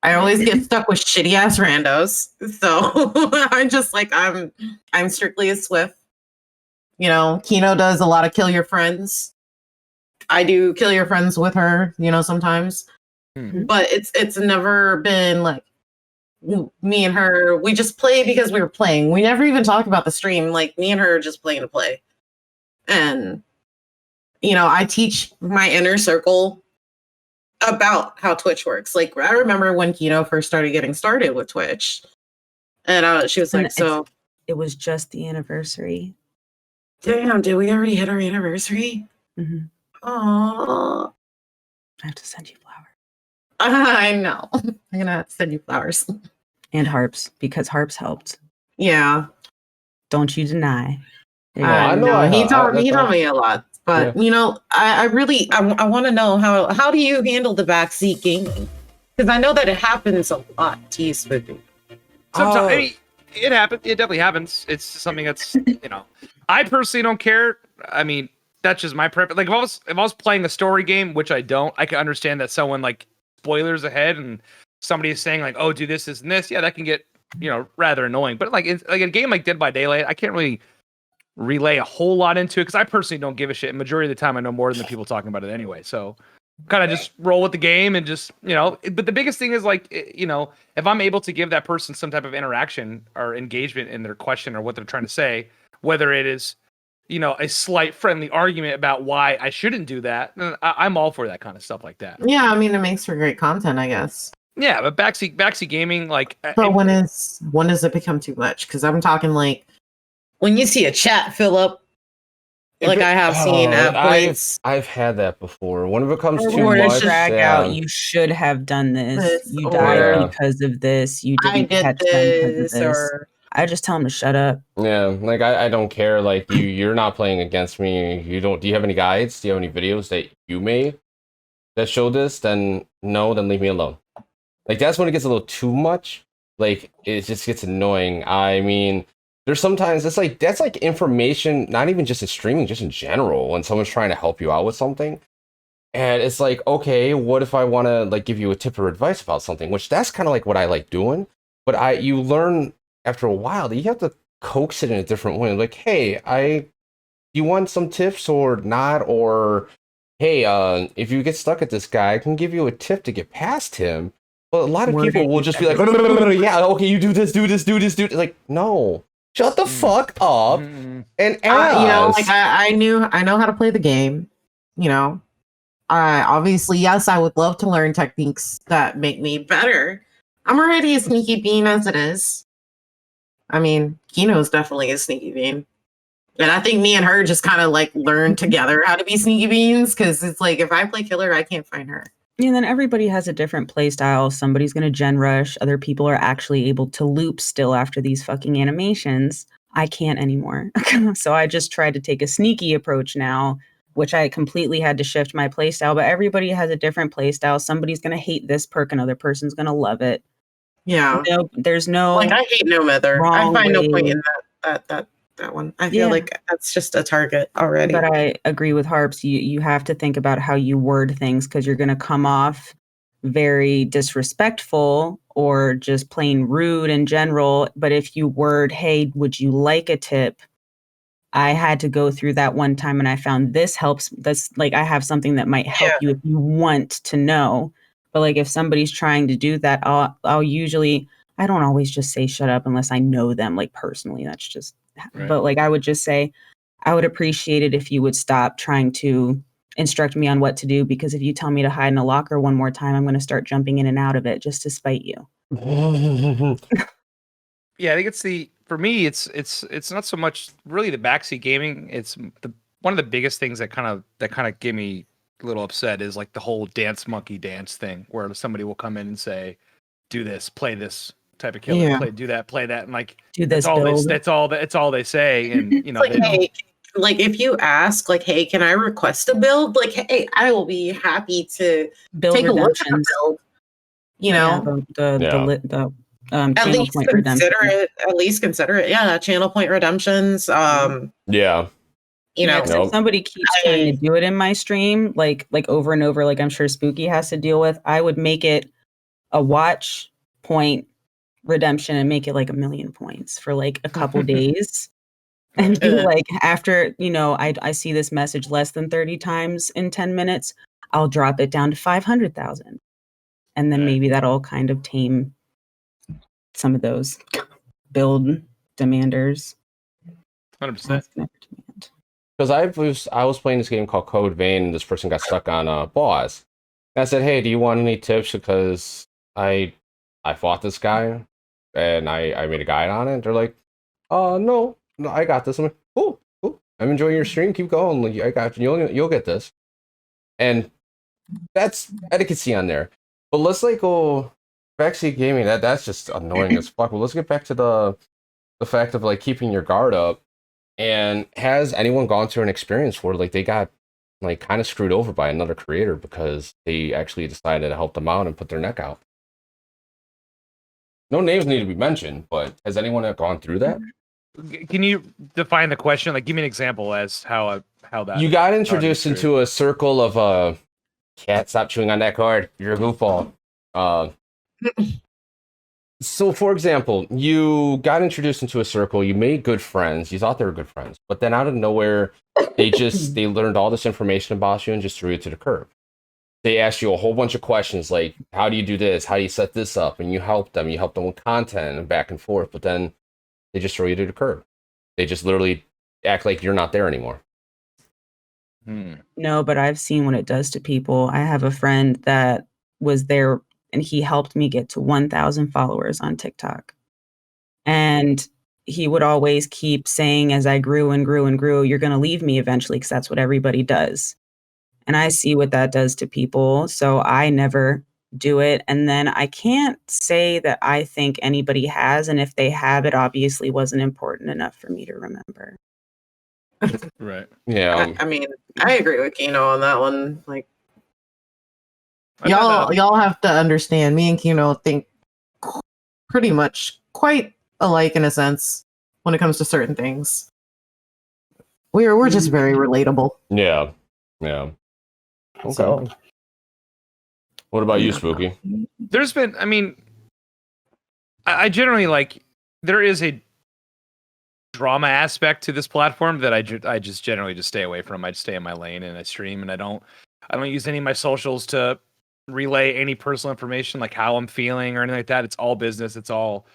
I always get stuck with shitty ass randos. So I'm just like, I'm strictly a Swift. Kino does a lot of kill your friends. I do kill your friends with her, sometimes. Mm-hmm. But it's never been like me and her, we just play because we were playing. We never even talk about the stream. Like, me and her are just playing to play. And, I teach my inner circle about how Twitch works. Like, I remember when Kino first started getting started with Twitch. And she was like, so... It was just the anniversary. Damn, did we already hit our anniversary? Mm-hmm. Aww. I have to send you flowers. I know. I'm going to send you flowers. And harps, because harps helped. Yeah. Don't you deny. I know. He taught me a lot. But, I really want to know, how do you handle the backseat gaming? Because I know that it happens a lot to you, Spooky. Sometimes, I mean, it happens. It definitely happens. It's something that's, I personally don't care. I mean, that's just my preference. Like, if I was playing a story game, which I don't, I can understand that someone, like, spoilers ahead and somebody is saying, like, oh, do this and this. Yeah, that can get, rather annoying. But like a game like Dead by Daylight, I can't really relay a whole lot into it because I personally don't give a shit. Majority of the time, I know more than the people talking about it anyway. So kind of just roll with the game and just, but the biggest thing is, like, if I'm able to give that person some type of interaction or engagement in their question or what they're trying to say, whether it is, a slight friendly argument about why I shouldn't do that, I'm all for that kind of stuff like that. Yeah, I mean, it makes for great content, I guess. Yeah, but backseat gaming, like... But when does it become too much? Because I'm talking, like, when you see a chat fill up, like I have seen at points. I've had that before. When it becomes too much... drag out, you should have done this. You died because of this. You didn't catch them because of this. Or I just tell them to shut up. Yeah, like I don't care. Like you're not playing against me. You don't. Do you have any guides? Do you have any videos that you made that show this? Then no. Then leave me alone. Like that's when it gets a little too much. Like it just gets annoying. I mean, there's sometimes it's like that's like information, not even just in streaming, just in general. When someone's trying to help you out with something, and it's like, okay, what if I want to like give you a tip or advice about something? Which that's kind of like what I like doing. But you learn after a while that you have to coax it in a different way. Like, hey, you want some tips or not? Or hey, if you get stuck at this guy, I can give you a tip to get past him. But a lot of people will just be like, yeah, okay, you do this. Like, no, shut the fuck up and ask. You know, like I know how to play the game. You know, obviously, yes, I would love to learn techniques that make me better. I'm already a sneaky bean as it is. I mean, Kino's definitely a sneaky bean. And I think me and her just kind of like learned together how to be sneaky beans, because it's like if I play killer, I can't find her. And then everybody has a different play style. Somebody's going to gen rush. Other people are actually able to loop still after these fucking animations. I can't anymore. So I just tried to take a sneaky approach now, which I completely had to shift my play style. But everybody has a different play style. Somebody's going to hate this perk. Another person's going to love it. Yeah. There's no. Like I hate no mother. I find no point in that one. I feel like that's just a target already. But I agree with Harps. You have to think about how you word things, because you're going to come off very disrespectful or just plain rude in general. But if you word, hey, would you like a tip? I had to go through that one time and I found this helps. That's like, I have something that might help you if you want to know. But like if somebody's trying to do that, I'll usually, I don't always just say shut up unless I know them like personally. That's just, but like I would just say, I would appreciate it if you would stop trying to instruct me on what to do, because if you tell me to hide in a locker one more time, I'm going to start jumping in and out of it just to spite you. Yeah, I think for me, it's not so much really the backseat gaming. It's one of the biggest things that kind of gave me a little upset is like the whole dance monkey dance thing, where somebody will come in and say, do this, play this type of killer, do that, play that, and like do this. That's all they say, and you know, like, hey, like if you ask, like, hey, can I request a build? Like, hey, I will be happy to build take a look at the build. You know, at least consider it. At least consider it. Yeah, channel point redemptions. Yeah. You know, if somebody keeps trying to do it in my stream, like over and over, like I'm sure Spooky has to deal with, I would make it a watch point redemption and make it like 1,000,000 points for like a couple days. And be like, after, you know, I see this message less than 30 times in 10 minutes, I'll drop it down to 500,000. And then maybe that'll kind of tame some of those build demanders. 100%. Because I was playing this game called Code Vein, and this person got stuck on a boss. And I said, hey, do you want any tips? Because I fought this guy, and I made a guide on it. They're like, no, I got this. I'm like, cool. I'm enjoying your stream. Keep going. Like, I got you. You'll get this. And that's etiquette on there. But let's like go backseat gaming. That's just annoying as fuck. But let's get back to the fact of like keeping your guard up. And has anyone gone through an experience where like they got like kind of screwed over by another creator because they actually decided to help them out and put their neck out? No names need to be mentioned, but has anyone gone through that? Can you define the question? Like, give me an example as how that. You got introduced into a circle of cat, stop chewing on that card. You're a goofball. So, for example, you got introduced into a circle, you made good friends, you thought they were good friends, but then out of nowhere, they learned all this information about you and just threw you to the curb. They asked you a whole bunch of questions like, how do you do this? How do you set this up? And you helped them with content and back and forth, but then they just throw you to the curb. They just literally act like you're not there anymore. No, but I've seen what it does to people. I have a friend that was there and he helped me get to 1,000 followers on TikTok. And he would always keep saying, as I grew and grew and grew, you're going to leave me eventually, because that's what everybody does. And I see what that does to people. So I never do it. And then I can't say that I think anybody has. And if they have, it obviously wasn't important enough for me to remember. Right. Yeah. I mean, I agree with Kino on that one. Like, I thought y'all have to understand. Me and Kino think pretty much quite alike in a sense when it comes to certain things. We're just very relatable. Yeah. Yeah. Okay. So, What about you, Spooky? there's been, I mean, I generally like, there is a drama aspect to this platform that I just generally just stay away from. I just stay in my lane and I stream, and I don't use any of my socials to relay any personal information like how I'm feeling or anything like that. It's all business. It's all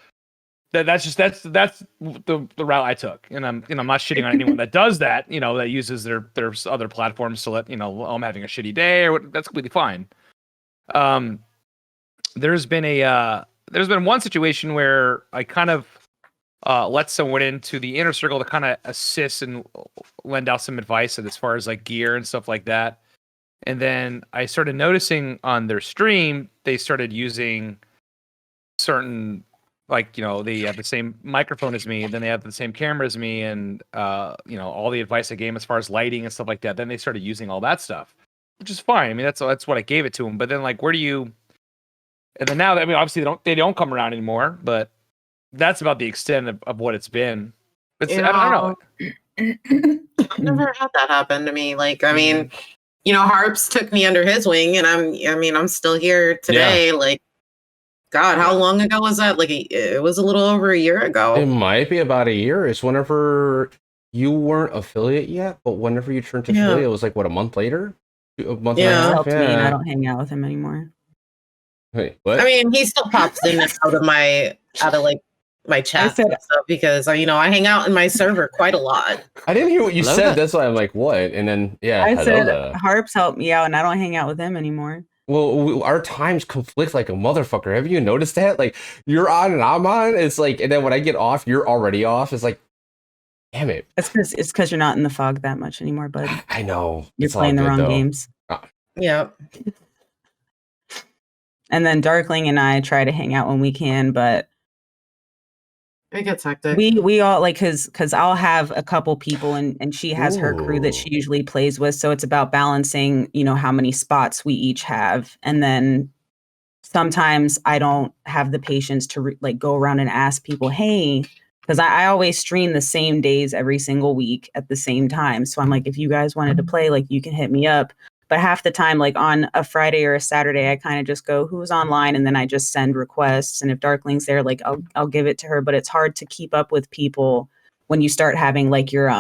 that's the route I took, and I'm not shitting on anyone that does that, that uses their other platforms to let I'm having a shitty day or what. That's completely fine. There's been one situation where I kind of let someone into the inner circle to kind of assist and lend out some advice as far as like gear and stuff like that. And then I started noticing on their stream, they started using certain, like, they have the same microphone as me, and then they have the same camera as me, and all the advice I gave them as far as lighting and stuff like that. Then they started using all that stuff, which is fine. I mean, that's what I gave it to them. But then, like, where do you? And then now, I mean, obviously they don't come around anymore. But that's about the extent of what it's been. It's, I don't know. I've never had that happen to me. Like, I mean, Harps took me under his wing, and I'm still here today. Yeah. Like, God, how long ago was that? Like, it was a little over a year ago. It might be about a year. It's whenever you weren't affiliate yet, but whenever you turned to affiliate, it was like, what, a month later? A month and a half? Helped me, and I don't hang out with him anymore. Wait, what? I mean, he still pops in and out of my chat and stuff because I hang out in my server quite a lot. I didn't hear what you said. That's why I'm like, what? And then I said Harps helped me out, and I don't hang out with him anymore. Well, our times conflict like a motherfucker. Have you noticed that? Like, you're on and I'm on. It's like, and then when I get off, you're already off. It's like, damn it. It's because you're not in the fog that much anymore, bud. I know. You're playing the wrong games. Yeah. And then Darkling and I try to hang out when we can, but it gets hectic. We all like because I'll have a couple people and she has her crew that she usually plays with. So it's about balancing, how many spots we each have. And then sometimes I don't have the patience to go around and ask people, hey, because I always stream the same days every single week at the same time. So I'm like, if you guys wanted to play, like, you can hit me up. But half the time, like on a Friday or a Saturday, I kind of just go, who's online? And then I just send requests. And if Darkling's there, like I'll give it to her. But it's hard to keep up with people when you start having like your,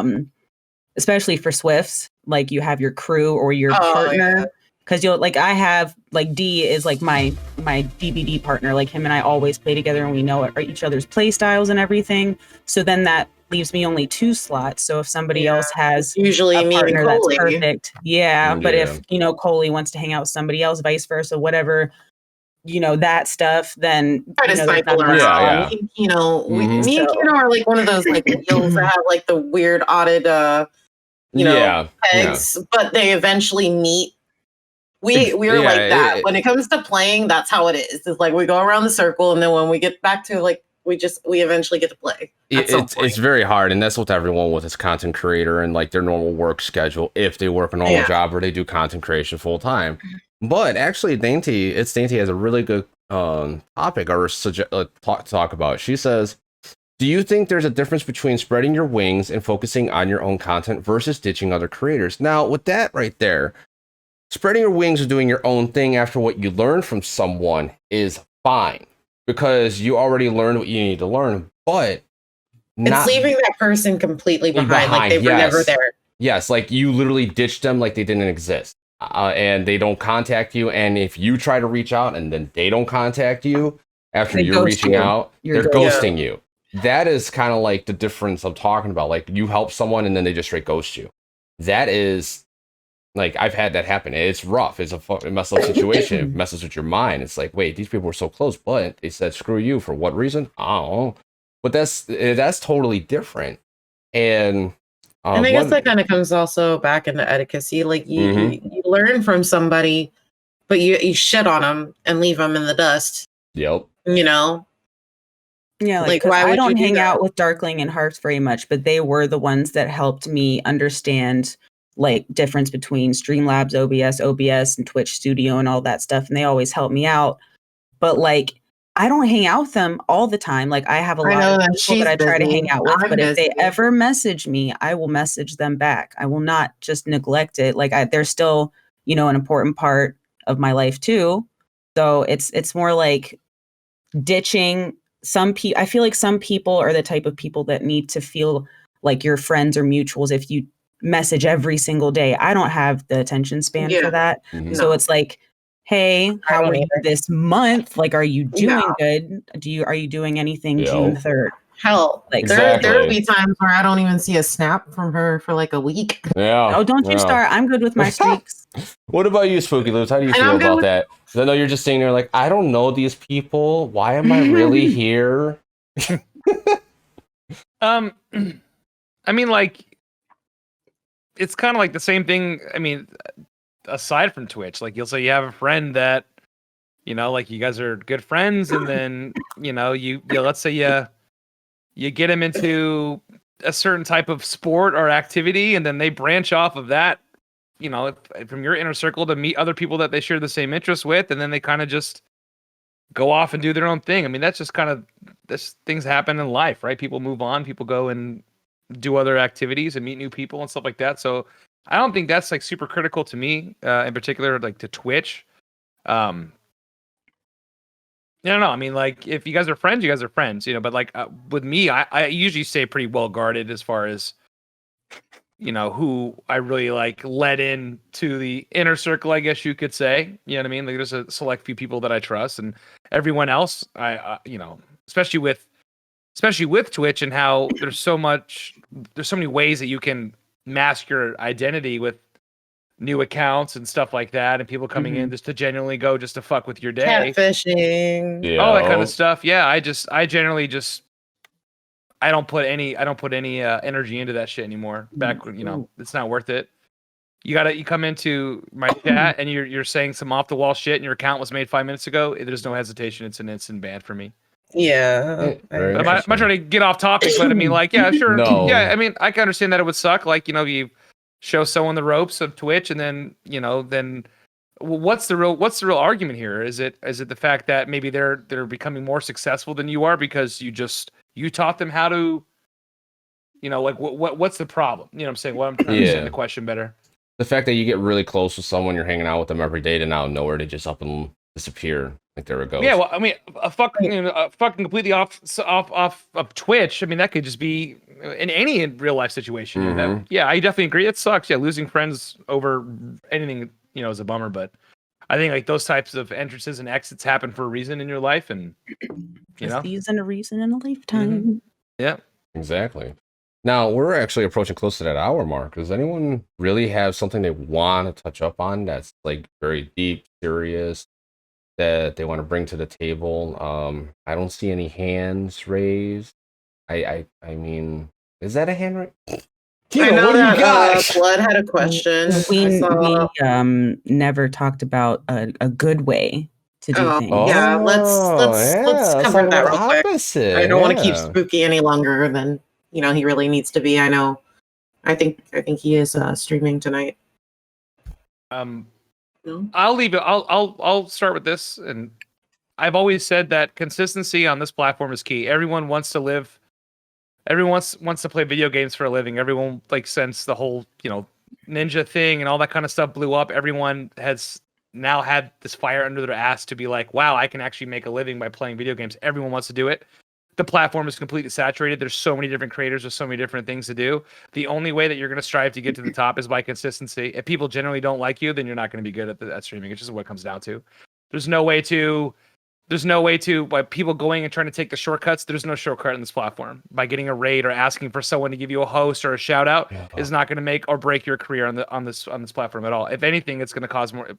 especially for Swifts, like you have your crew or your partner. Because I have like D is like my DBD partner. Like him and I always play together and we know each other's play styles and everything. So then that leaves me only 2 slots. So if somebody else has usually a partner that's Coley. perfect, but if Coley wants to hang out with somebody else, vice versa, whatever, that stuff, then try to cycle around. Me and Kino are like one of those like wheels that have like the weird odded pegs, but they eventually meet. We're like that. When it comes to playing, that's how it is. It's like we go around the circle, and then when we get back to like we eventually get to play. It's very hard, and that's with everyone with this content creator and like their normal work schedule, if they work a normal job or they do content creation full time. But actually, Dainty has a really good topic or talk about. She says, do you think there's a difference between spreading your wings and focusing on your own content versus ditching other creators? Now, with that right there, spreading your wings or doing your own thing after what you learned from someone is fine, because you already learned what you need to learn, but it's leaving that person completely behind like they were never there. Yes, like you literally ditched them like they didn't exist. And they don't contact you, and if you try to reach out and then they don't contact you after you're reaching out, they're ghosting you. That is kind of like the difference I'm talking about. Like, you help someone and then they just straight ghost you. That is, like, I've had that happen. It's rough. It's a messed up situation. It messes with your mind. It's like, wait, these people were so close, but they said screw you for what reason? I don't know. But that's totally different. And I guess that kind of comes also back into etiquette. Like you learn from somebody but you shit on them and leave them in the dust. Yep. You know. Yeah, like why would I don't you do hang that? out with Darkling and Harps very much, but they were the ones that helped me understand like difference between Streamlabs, OBS, and Twitch Studio and all that stuff. And they always help me out. But like, I don't hang out with them all the time. Like I have a lot of people that I try to hang out with, but if they ever message me, I will message them back. I will not just neglect it. Like they're still, you know, an important part of my life too. So it's more like ditching some people. I feel like some people are the type of people that need to feel like your friends or mutuals if you message every single day. I don't have the attention span for that. Mhm. So it's like, hey, how are you this month? Like, are you doing good? Are you doing anything June 3rd? Hell, like there'll be times where I don't even see a snap from her for like a week. Yeah. Oh, don't you start. I'm good with my streaks. What about you, Spooky Loops? How do you feel about that? Because I know you're just sitting there like, I don't know these people. Why am I really here? I mean, like, it's kind of like the same thing. I mean, aside from Twitch, like you'll say you have a friend that, you know, like you guys are good friends, and then you know, you let's say you get them into a certain type of sport or activity, and then they branch off of that, you know, from your inner circle to meet other people that they share the same interests with, and then they kind of just go off and do their own thing. I mean, that's just kind of things happen in life, right? People move on, people go and do other activities and meet new people and stuff like that. So I don't think that's like super critical to me, in particular, like to Twitch. I don't know. I mean, like, if you guys are friends, you guys are friends, you know. But like with me, I usually stay pretty well guarded as far as, you know, who I really like let in to the inner circle, I guess you could say. You know what I mean? Like, there's a select few people that I trust, and everyone else, you know, especially with Twitch and how there's so many ways that you can mask your identity with new accounts and stuff like that, and people coming in just to genuinely go just to fuck with your day, catfishing, all that kind of stuff. Yeah, I generally just I don't put any energy into that shit anymore. Back when, you know, it's not worth it. You come into my chat and you're saying some off the wall shit, and your account was made 5 minutes ago. There's no hesitation. It's an instant ban for me. Yeah. I'm not trying to get off topic, but I mean, like, yeah, sure. No. Yeah, I mean, I can understand that it would suck. Like, you know, you show someone the ropes of Twitch, and then, you know, what's the real argument here? Is it the fact that maybe they're becoming more successful than you are because you taught them how to, you know, like what's the problem? You know what I'm saying? What I'm trying to understand the question better. The fact that you get really close with someone, you're hanging out with them every day, to now nowhere they just up and disappear like they're a ghost. Yeah, well, I mean, a fucking completely off of Twitch. I mean, that could just be in any real life situation. Mm-hmm. I definitely agree. It sucks. Yeah, losing friends over anything, you know, is a bummer. But I think like those types of entrances and exits happen for a reason in your life, and you know, season, a reason in a lifetime. Mm-hmm. Yeah, exactly. Now we're actually approaching close to that hour mark. Does anyone really have something they want to touch up on that's like very deep, serious, that they want to bring to the table? I don't see any hands raised. I mean, is that a hand raise? I know that Blood had a question. We never talked about a good way to do things. Yeah, let's cover that real quick. I don't want to keep Spooky any longer than, you know, he really needs to be. I know. I think he is streaming tonight. I'll leave it. I'll start with this, and I've always said that consistency on this platform is key. Everyone wants to live. Everyone wants to play video games for a living. Everyone, like, since the whole, you know, Ninja thing and all that kind of stuff blew up, everyone has now had this fire under their ass to be like, wow, I can actually make a living by playing video games. Everyone wants to do it. The platform is completely saturated. There's so many different creators. There's so many different things to do. The only way that you're going to strive to get to the top is by consistency. If people generally don't like you, then you're not going to be good at streaming. It's just what it comes down to. There's no way by people going and trying to take the shortcuts. There's no shortcut in this platform. By getting a raid or asking for someone to give you a host or a shout out is not going to make or break your career on this platform at all. If anything, it's going to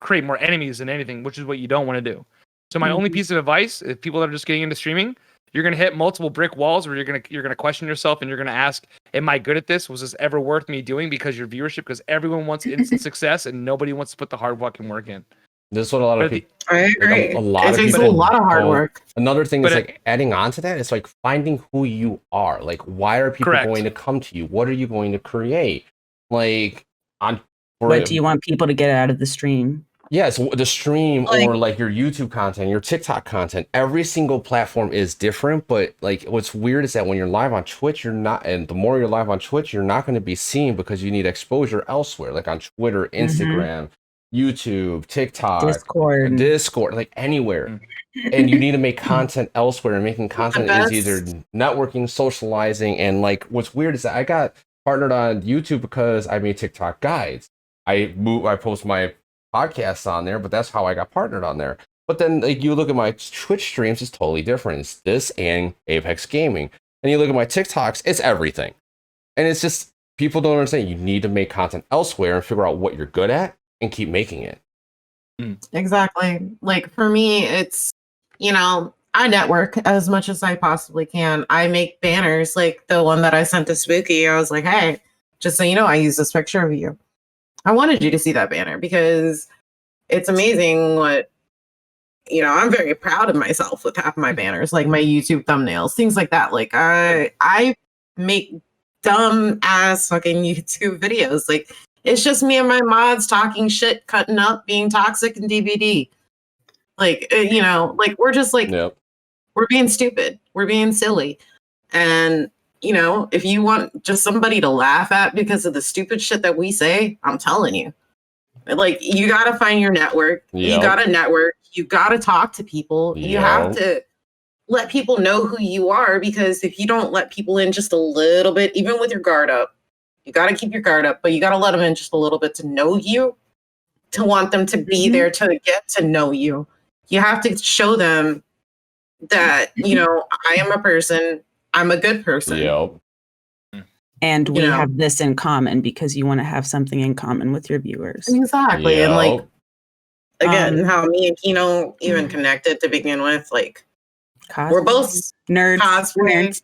create more enemies than anything, which is what you don't want to do. So my only piece of advice, if people that are just getting into streaming, you're gonna hit multiple brick walls where you're gonna question yourself and you're gonna ask, am I good at this? Was this ever worth me doing? Because your viewership, because everyone wants instant success and nobody wants to put the hard fucking work in. This is what a lot of people. I agree. A lot it of takes people a lot of hard work. Another thing is But like adding on to that. It's like finding who you are. Like, why are people Correct. going to come to you? What are you going to create? Like, What do you want people to get out of the stream? Yes, the stream Like- or like your YouTube content, your TikTok content. Every single platform is different, but like what's weird is that when you're live on Twitch, you're not, and the more you're live on Twitch, you're not going to be seen because you need exposure elsewhere, like on Twitter, Instagram, YouTube, TikTok, Discord, like anywhere. And you need to make content elsewhere, and making content is either networking, socializing, and like what's weird is that I got partnered on YouTube because I made TikTok guides. I post my podcasts on there, but that's how I got partnered on there. But then like you look at my Twitch streams, it's totally different. It's this and Apex Gaming. And you look at my TikToks, it's everything. And it's just people don't understand. You need to make content elsewhere and figure out what you're good at and keep making it. Exactly. Like for me, it's, you know, I network as much as I possibly can. I make banners like the one that I sent to Spooky. I was like, hey, just so you know, I use this picture of you. I wanted you to see that banner because it's amazing what, you know, I'm very proud of myself with half of my banners, like my YouTube thumbnails, things like that. Like I make dumb ass fucking YouTube videos. Like it's just me and my mods talking shit, cutting up, being toxic in DVD. Like, you know, like we're just like, we're being stupid. We're being silly. And you know, if you want just somebody to laugh at because of the stupid shit that we say, I'm telling you, like, you got to find your network. You got to network. You got to talk to people. You have to let people know who you are, because if you don't let people in just a little bit, even with your guard up, you got to keep your guard up, but you got to let them in just a little bit to know you, to want them to be there, to get to know you. You have to show them that, you know, I am a person. I'm a good person. And we have this in common, because you want to have something in common with your viewers. Exactly. And like, again, how me and Kino even connected to begin with, like, we're both nerds, cosplay,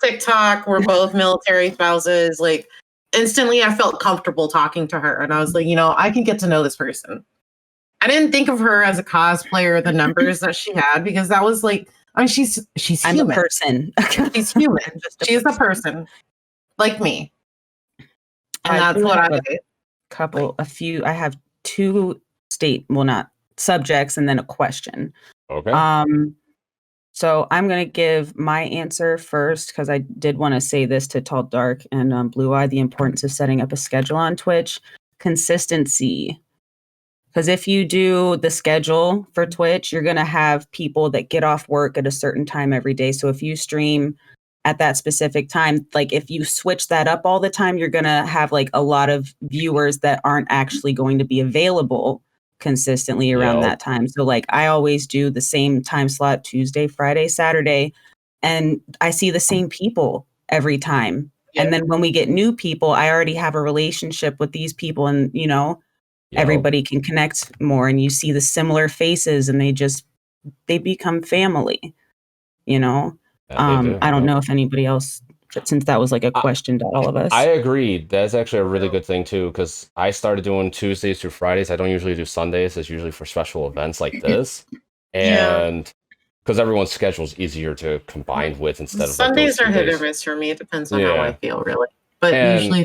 TikTok, we're both military spouses. Like, instantly I felt comfortable talking to her, and I was like, you know, I can get to know this person. I didn't think of her as a cosplayer, the numbers that she had, because that was like, I mean, she's I'm human. a person. She's human. She's a person like me. And that's what I I have two subjects and then a question. Okay. So I'm going to give my answer first, because I did want to say this to Tall Dark and Blue Eye, the importance of setting up a schedule on Twitch. Consistency. Because if you do the schedule for Twitch, you're going to have people that get off work at a certain time every day. So if you stream at that specific time, like if you switch that up all the time, you're going to have like a lot of viewers that aren't actually going to be available consistently around that time. So like I always do the same time slot, Tuesday, Friday, Saturday, and I see the same people every time. And then when we get new people, I already have a relationship with these people, and you know, everybody can connect more, and you see the similar faces, and they become family, you know. I don't know if anybody else, since that was like a question to all of us. I agree. That's actually a really good thing too, because I started doing Tuesdays through Fridays. I don't usually do Sundays. It's usually for special events like this. And because everyone's schedule is easier to combine with instead of Sundays like are hit or miss for me. It depends on how I feel, really. But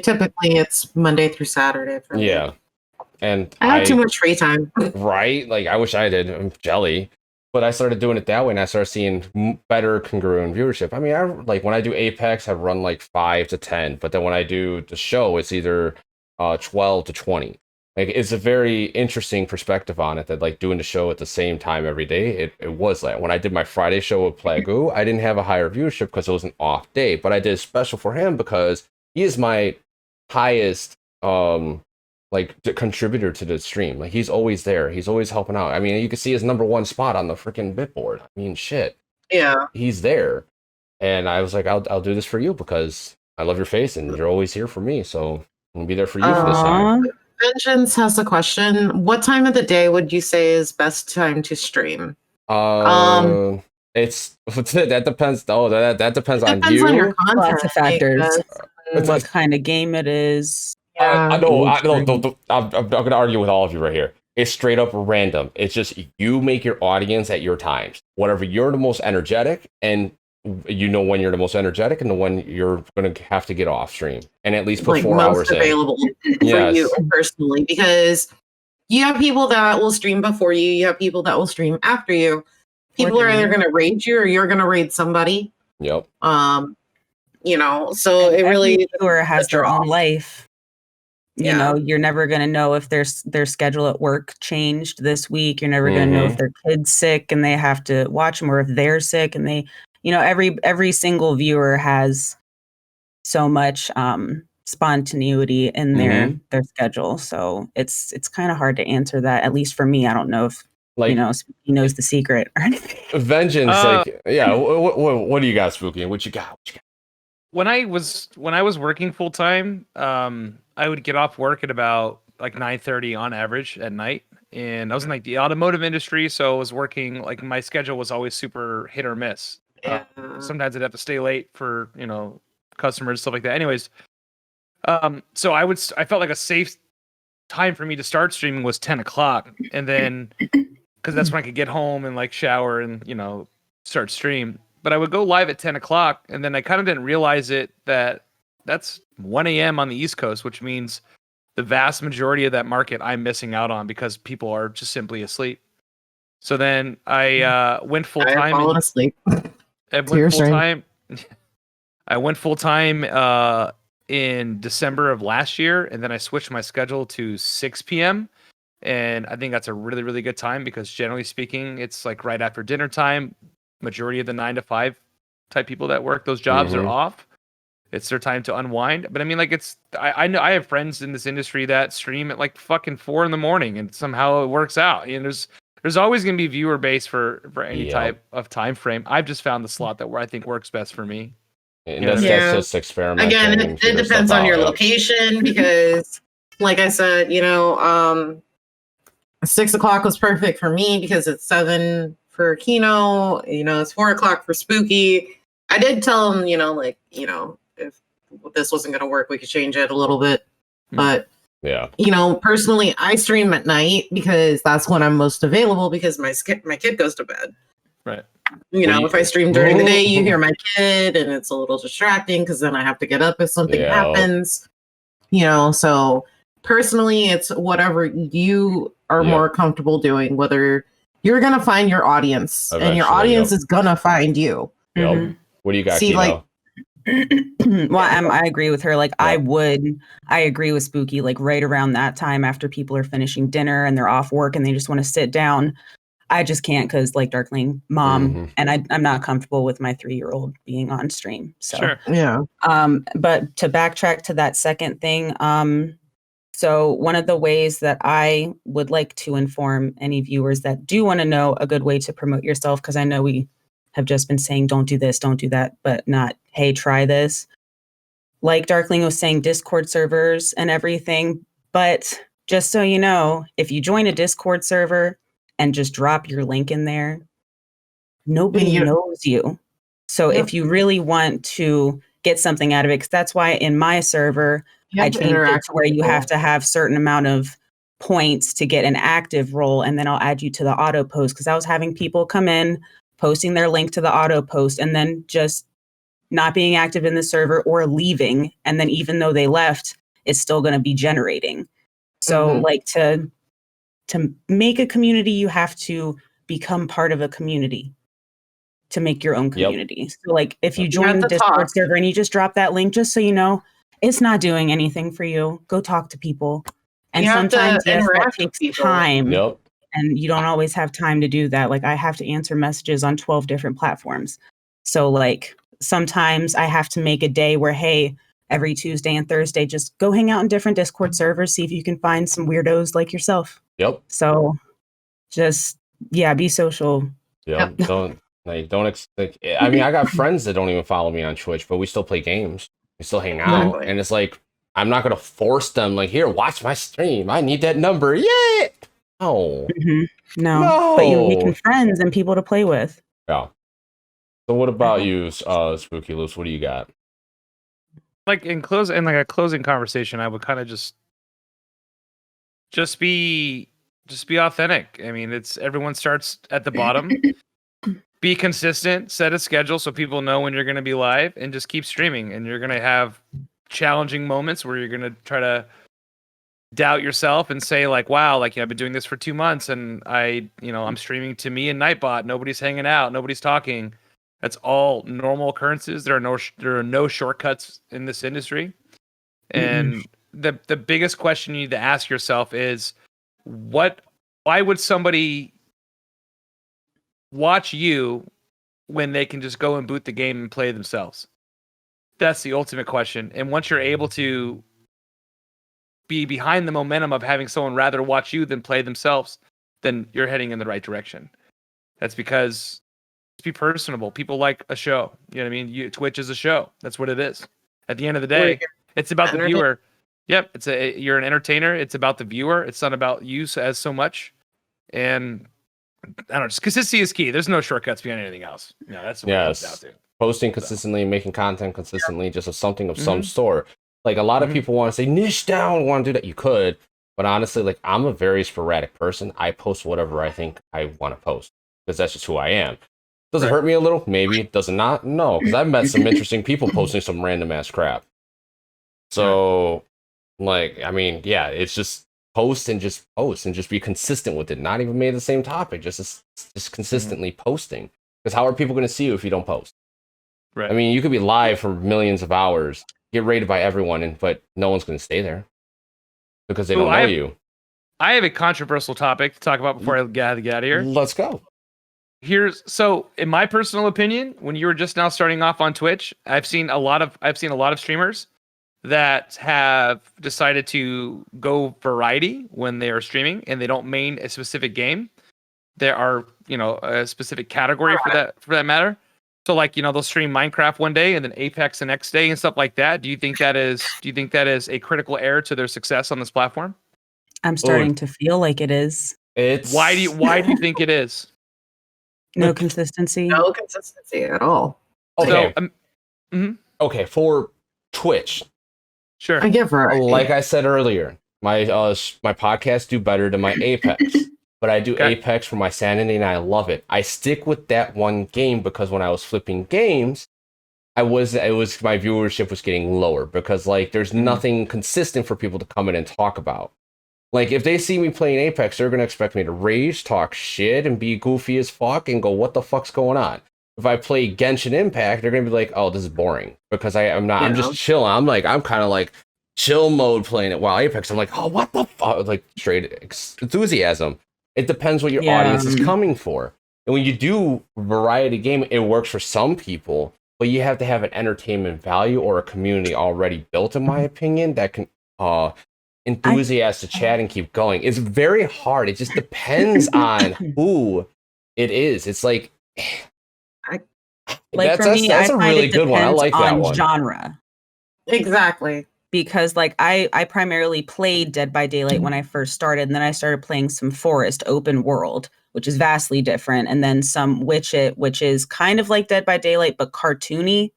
typically it's Monday through Saturday for me. And I have too much free time. Right? Like, I wish I did. I'm jelly. But I started doing it that way, and I started seeing better congruent viewership. I mean, when I do Apex, I run like 5 to 10. But then when I do the show, it's either 12 to 20. Like, it's a very interesting perspective on it, that like doing the show at the same time every day, it was that. When I did my Friday show with Plagu, I didn't have a higher viewership because it was an off day. But I did a special for him because he is my highest the contributor to the stream. Like, he's always there. He's always helping out. I mean, you can see his #1 spot on the freaking bitboard. I mean, shit. Yeah. He's there. And I was like, I'll do this for you because I love your face and you're always here for me. So I'm gonna be there for you for this time. Vengeance has a question. What time of the day would you say is best time to stream? It's that depends. Oh, that depends on Depends you. on your content. Lots of factors. because- What kind of game it is. Yeah. I know. I'm going to argue with all of you right here. It's straight up random. It's just you make your audience at your times. Whatever you're the most energetic, and you know when you're the most energetic, and the when you're going to have to get off stream, and at least put 4 hours in. Available for you personally, because you have people that will stream before you. You have people that will stream after you. People are either going to raid you or you're going to raid somebody. Yep. You know, so And it really viewer has their own life. You Yeah. know, you're never going to know if their schedule at work changed this week. You're never going to know if their kid's sick and they have to watch them, or if they're sick and they, you know, every single viewer has so much spontaneity in their schedule. So it's kind of hard to answer that, at least for me. I don't know if Like, you know, he knows the secret or anything. Vengeance, like, yeah. What do you got, Spooky? What you got? When I was working full time, I would get off work at about like 9:30 on average at night, and I was in like the automotive industry, so I was working like my schedule was always super hit or miss. Sometimes I'd have to stay late for customers, stuff like that. Anyways, so I felt like a safe time for me to start streaming was 10 o'clock, and then because that's when I could get home and like shower and start stream. But I would go live at 10 o'clock, and then I kind of didn't realize that's 1 a.m. on the East Coast, which means the vast majority of that market I'm missing out on because people are just simply asleep. So then I went full time. Falling asleep. I went full time. I went full time in December of last year, and then I switched my schedule to 6 p.m. And I think that's a really, really good time because generally speaking, it's like right after dinner time. Majority of the 9 to 5 type people that work those jobs are off. It's their time to unwind. But I mean, like, I know I have friends in this industry that stream at like fucking 4 a.m, and somehow it works out. And there's always going to be viewer base for any type of time frame. I've just found the slot that I think works best for me. And that's just experiment. Again, it depends on your location because, like I said, 6 o'clock was perfect for me because it's 7 for Kino. It's 4 o'clock for Spooky. I did tell him, if this wasn't going to work, we could change it a little bit. But yeah, personally, I stream at night because that's when I'm most available because my kid goes to bed. Right. If I stream during the day, you hear my kid, and it's a little distracting because then I have to get up if something happens. So personally, it's whatever you are more comfortable doing. Whether you're gonna find your audience, and your audience is gonna find you. Yep. What do you got? See, well, I agree with her. Like, I agree with Spooky. Like, right around that time, after people are finishing dinner and they're off work and they just want to sit down, I just can't because, like Darkling, mom, and I'm not comfortable with my 3-year-old being on stream. So, sure. Yeah. But to backtrack to that second thing, so one of the ways that I would like to inform any viewers that do want to know a good way to promote yourself, because I know we have just been saying, don't do this, don't do that, but not, hey, try this. Like Darkling was saying, Discord servers and everything. But just so you know, if you join a Discord server and just drop your link in there, nobody knows you. So if you really want to get something out of it, because that's why in my server, I changed it to where you have to have certain amount of points to get an active role, and then I'll add you to the auto post, because I was having people come in, posting their link to the auto post, and then just not being active in the server or leaving. And then even though they left, it's still going to be generating. So like to make a community, you have to become part of a community to make your own community. So like if you join the Discord server and you just drop that link, just so you know, it's not doing anything for you. Go talk to people. And sometimes that takes time. Yep. And you don't always have time to do that. Like I have to answer messages on 12 different platforms. So like sometimes I have to make a day where, hey, every Tuesday and Thursday, just go hang out in different Discord servers, see if you can find some weirdos like yourself. Yep. So just, be social. Yep. I mean, I got friends that don't even follow me on Twitch, but we still play games. We still hang out. And it's like, I'm not going to force them, like, here, watch my stream. I need that number. Yeah. No. No. But you're making friends and people to play with. Yeah. So what about you, Spooky Loops? What do you got? Like in a closing conversation, I would kind of just be authentic. I mean, it's everyone starts at the bottom. Be consistent, set a schedule so people know when you're going to be live, and just keep streaming. And you're going to have challenging moments where you're going to try to doubt yourself and say like, wow, like, I've been doing this for 2 months and I'm streaming to me and Nightbot. Nobody's hanging out. Nobody's talking. That's all normal occurrences. There are no shortcuts in this industry. And the biggest question you need to ask yourself is why would somebody watch you when they can just go and boot the game and play themselves? That's the ultimate question. And once you're able to be behind the momentum of having someone rather watch you than play themselves, then you're heading in the right direction. That's because be personable. People like a show. You know what I mean? Twitch is a show. That's what it is. At the end of the day, it's about the viewer. Yep, you're an entertainer. It's about the viewer. It's not about you as so much. And I don't know, just consistency is key. There's no shortcuts behind anything else. No, that's what it comes down to. Posting consistently, making content consistently, just something of some sort. Like a lot of people want to say niche down, want to do that. You could, but honestly, like I'm a very sporadic person. I post whatever I think I want to post because that's just who I am. Does it hurt me a little? Maybe. Does it not? No, because I've met some interesting people posting some random ass crap. So, like, I mean, yeah, it's just post and just be consistent with it. Not even made the same topic, just consistently posting. Because how are people going to see you if you don't post? Right. I mean, you could be live for millions of hours, get rated by everyone, but no one's going to stay there because they don't know you. I have a controversial topic to talk about before I get out of here. Let's go. So in my personal opinion, when you were just now starting off on Twitch, I've seen a lot of streamers that have decided to go variety when they are streaming and they don't main a specific game. There are, a specific category for that matter. So like, they'll stream Minecraft one day and then Apex the next day and stuff like that. Do you think that is a critical error to their success on this platform? I'm starting to feel like it is. Why do you think it is? No consistency. No consistency at all. Okay. Okay, for Twitch. Sure. I get variety. Like I said earlier, my podcasts do better than my Apex. But I do Apex for my sanity and I love it. I stick with that one game because when I was flipping games, my viewership was getting lower because like there's nothing consistent for people to come in and talk about. Like if they see me playing Apex, they're gonna expect me to rage, talk shit, and be goofy as fuck and go, what the fuck's going on? If I play Genshin Impact, they're gonna be like, oh, this is boring. Because I'm just chilling. I'm kind of like chill mode playing it, while Apex, I'm like, oh, what the fuck? Like straight enthusiasm. It depends what your audience is coming for. And when you do variety game, it works for some people, but you have to have an entertainment value or a community already built, in my opinion, that can enthusiast to chat and keep going. It's very hard. It just depends on who it is. It's like for me, that's a really good one. I like that one. Genre. Exactly. Because like I primarily played Dead by Daylight when I first started, and then I started playing some Forest open world, which is vastly different, and then some Witch It, which is kind of like Dead by Daylight but cartoony.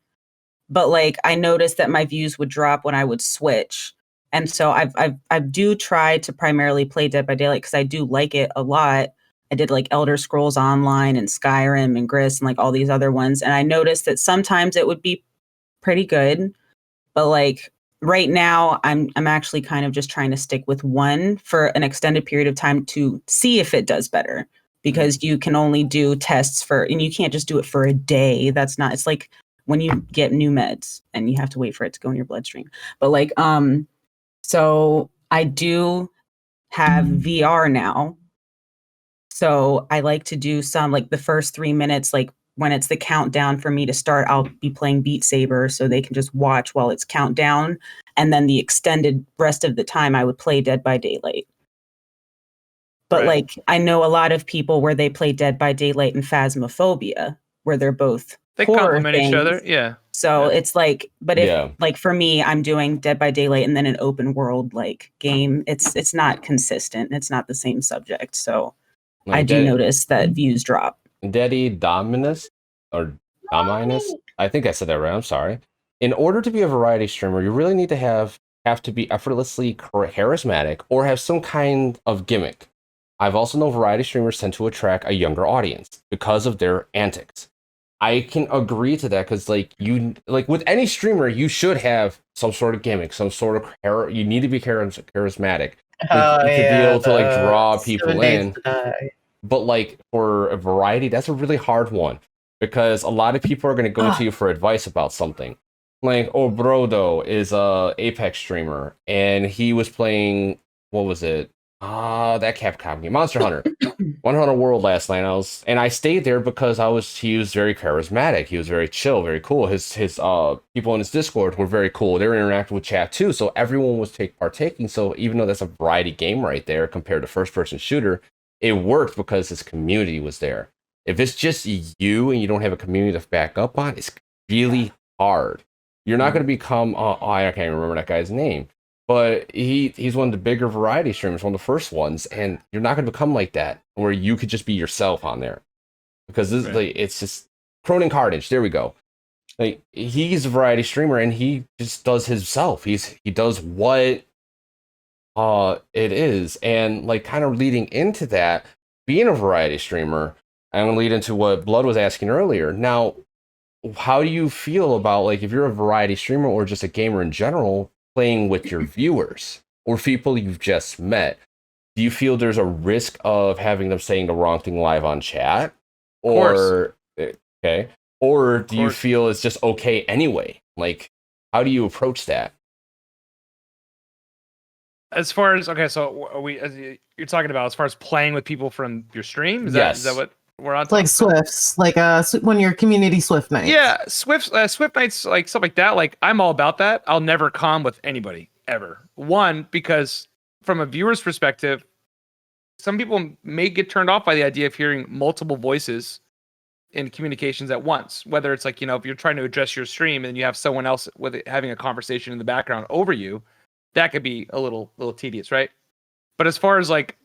But like I noticed that my views would drop when I would switch, and so I do try to primarily play Dead by Daylight because I do like it a lot. I did like Elder Scrolls Online and Skyrim and Gris and like all these other ones, and I noticed that sometimes it would be pretty good, but like right now, I'm actually kind of just trying to stick with one for an extended period of time to see if it does better, because you can only do tests and you can't just do it for a day. It's like when you get new meds and you have to wait for it to go in your bloodstream. But like, so I do have VR now. So I like to do some like the first 3 minutes, like when it's the countdown for me to start, I'll be playing Beat Saber so they can just watch while it's countdown. And then the extended rest of the time I would play Dead by Daylight. But like, I know a lot of people where they play Dead by Daylight and Phasmophobia, where they complement each other. Yeah. So it's like, but if like for me, I'm doing Dead by Daylight and then an open world like game, it's not consistent. It's not the same subject. So like I do notice that views drop. Daddy Dominus or minus. I think I said that right. I'm sorry. In order to be a variety streamer, you really need to have to be effortlessly charismatic or have some kind of gimmick. I've also known variety streamers tend to attract a younger audience because of their antics. I can agree to that because, like, with any streamer, you should have some sort of gimmick, some sort of you need to be charismatic to be able to like draw people in. But like for a variety, that's a really hard one because a lot of people are going to go to you for advice about something. Like, oh, Brodo is a Apex streamer, and he was playing, what was it? That Capcom game, Monster Hunter. 100 World last night. I stayed there because he was very charismatic. He was very chill, very cool. His people in his Discord were very cool. They were interacting with chat too, so everyone was partaking. So even though that's a variety game right there compared to first person shooter, it worked because his community was there. If it's just you and you don't have a community to back up on, it's really hard. You're not going to become I can't remember that guy's name. But he's one of the bigger variety streamers, one of the first ones, and you're not going to become like that, where you could just be yourself on there, because this is like, it's just Cronin Carnage. There we go. Like, he's a variety streamer, and he just does himself. He does what it is, and like kind of leading into that, being a variety streamer, I'm going to lead into what Blood was asking earlier. Now, how do you feel about, like, if you're a variety streamer or just a gamer in general, playing with your viewers or people you've just met? Do you feel there's a risk of having them saying the wrong thing live on chat? Or okay, or do you feel it's just okay anyway? Like, how do you approach that? As far as so you're talking about as far as playing with people from your stream? Is that what we're on? Like Swifts, like when your community Swift nights. Yeah, Swift nights, like stuff like that. Like, I'm all about that. I'll never comm with anybody ever. One, because from a viewer's perspective, some people may get turned off by the idea of hearing multiple voices in communications at once. Whether it's like, if you're trying to address your stream and you have someone else with it, having a conversation in the background over you, that could be a little tedious, right? But as far as like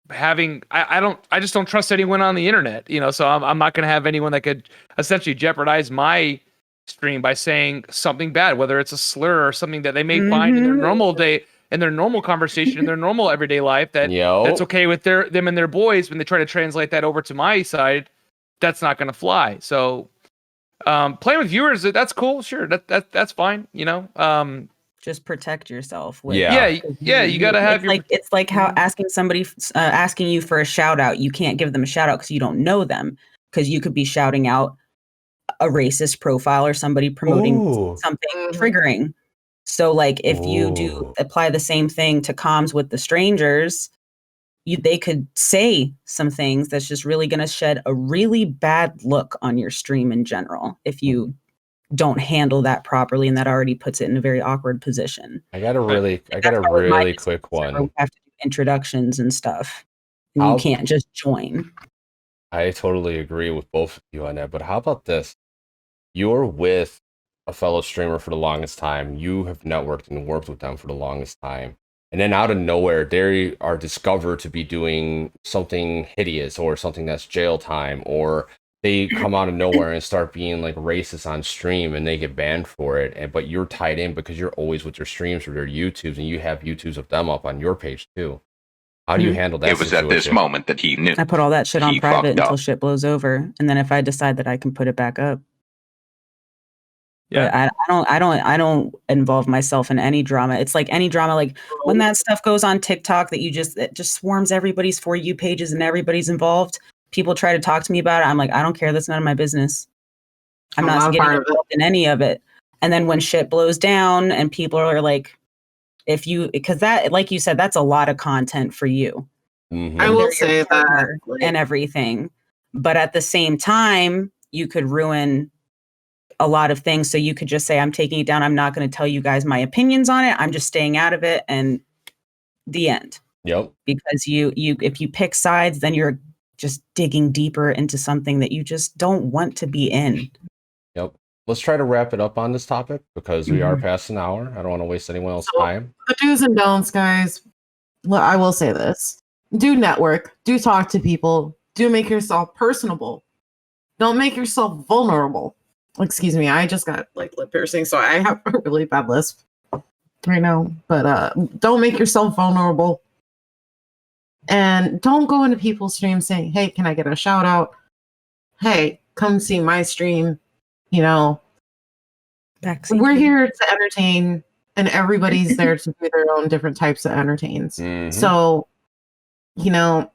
I just don't trust anyone on the internet, so I'm not going to have anyone that could essentially jeopardize my stream by saying something bad, whether it's a slur or something that they may find in their normal day, in their normal conversation, in their normal everyday life, that's okay with them and their boys. When they try to translate that over to my side, that's not going to fly. So playing with viewers, that's cool. Sure. That's fine. Just protect yourself. You gotta have it's like how asking somebody asking you for a shout out, you can't give them a shout out because you don't know them, because you could be shouting out a racist profile or somebody promoting something triggering. So like, if you do apply the same thing to comms with the strangers, they could say some things that's just really going to shed a really bad look on your stream in general if you don't handle that properly, and that already puts it in a very awkward position. I got a really quick one. We have to do introductions and stuff, and you can't just join. I totally agree with both of you on that, but how about this? You're with a fellow streamer for the longest time. You have networked and worked with them for the longest time. And then out of nowhere, they are discovered to be doing something hideous or something that's jail time, or they come out of nowhere and start being like racist on stream and they get banned for it. But you're tied in because you're always with your streams or their YouTubes, and you have YouTubes of them up on your page too. How do you handle that? It was situation? At this moment that he knew. I put all that shit on private until shit blows over. And then if I decide that I can put it back up. Yeah. But I don't involve myself in any drama. It's like any drama, like when that stuff goes on TikTok that it just swarms everybody's For You pages and everybody's involved. People try to talk to me about it. I'm like, I don't care. That's none of my business. I'm not getting involved in any of it. And then when shit blows down and people are like, because that, like you said, that's a lot of content for you. Mm-hmm. I will say that. And everything. But at the same time, you could ruin a lot of things. So you could just say, I'm taking it down. I'm not going to tell you guys my opinions on it. I'm just staying out of it. And the end. Yep. Because if you pick sides, then you're just digging deeper into something that you just don't want to be in. Yep. Let's try to wrap it up on this topic because we are past an hour. I don't want to waste anyone else's time. The do's and don'ts, guys. Well, I will say this. Do network. Do talk to people. Do make yourself personable. Don't make yourself vulnerable. Excuse me, I just got like lip piercing, so I have a really bad lisp right now. But don't make yourself vulnerable. And don't go into people's streams saying, hey, can I get a shout out? Hey, come see my stream. You know, we're here to entertain, and everybody's there to do their own different types of entertains. So, you know,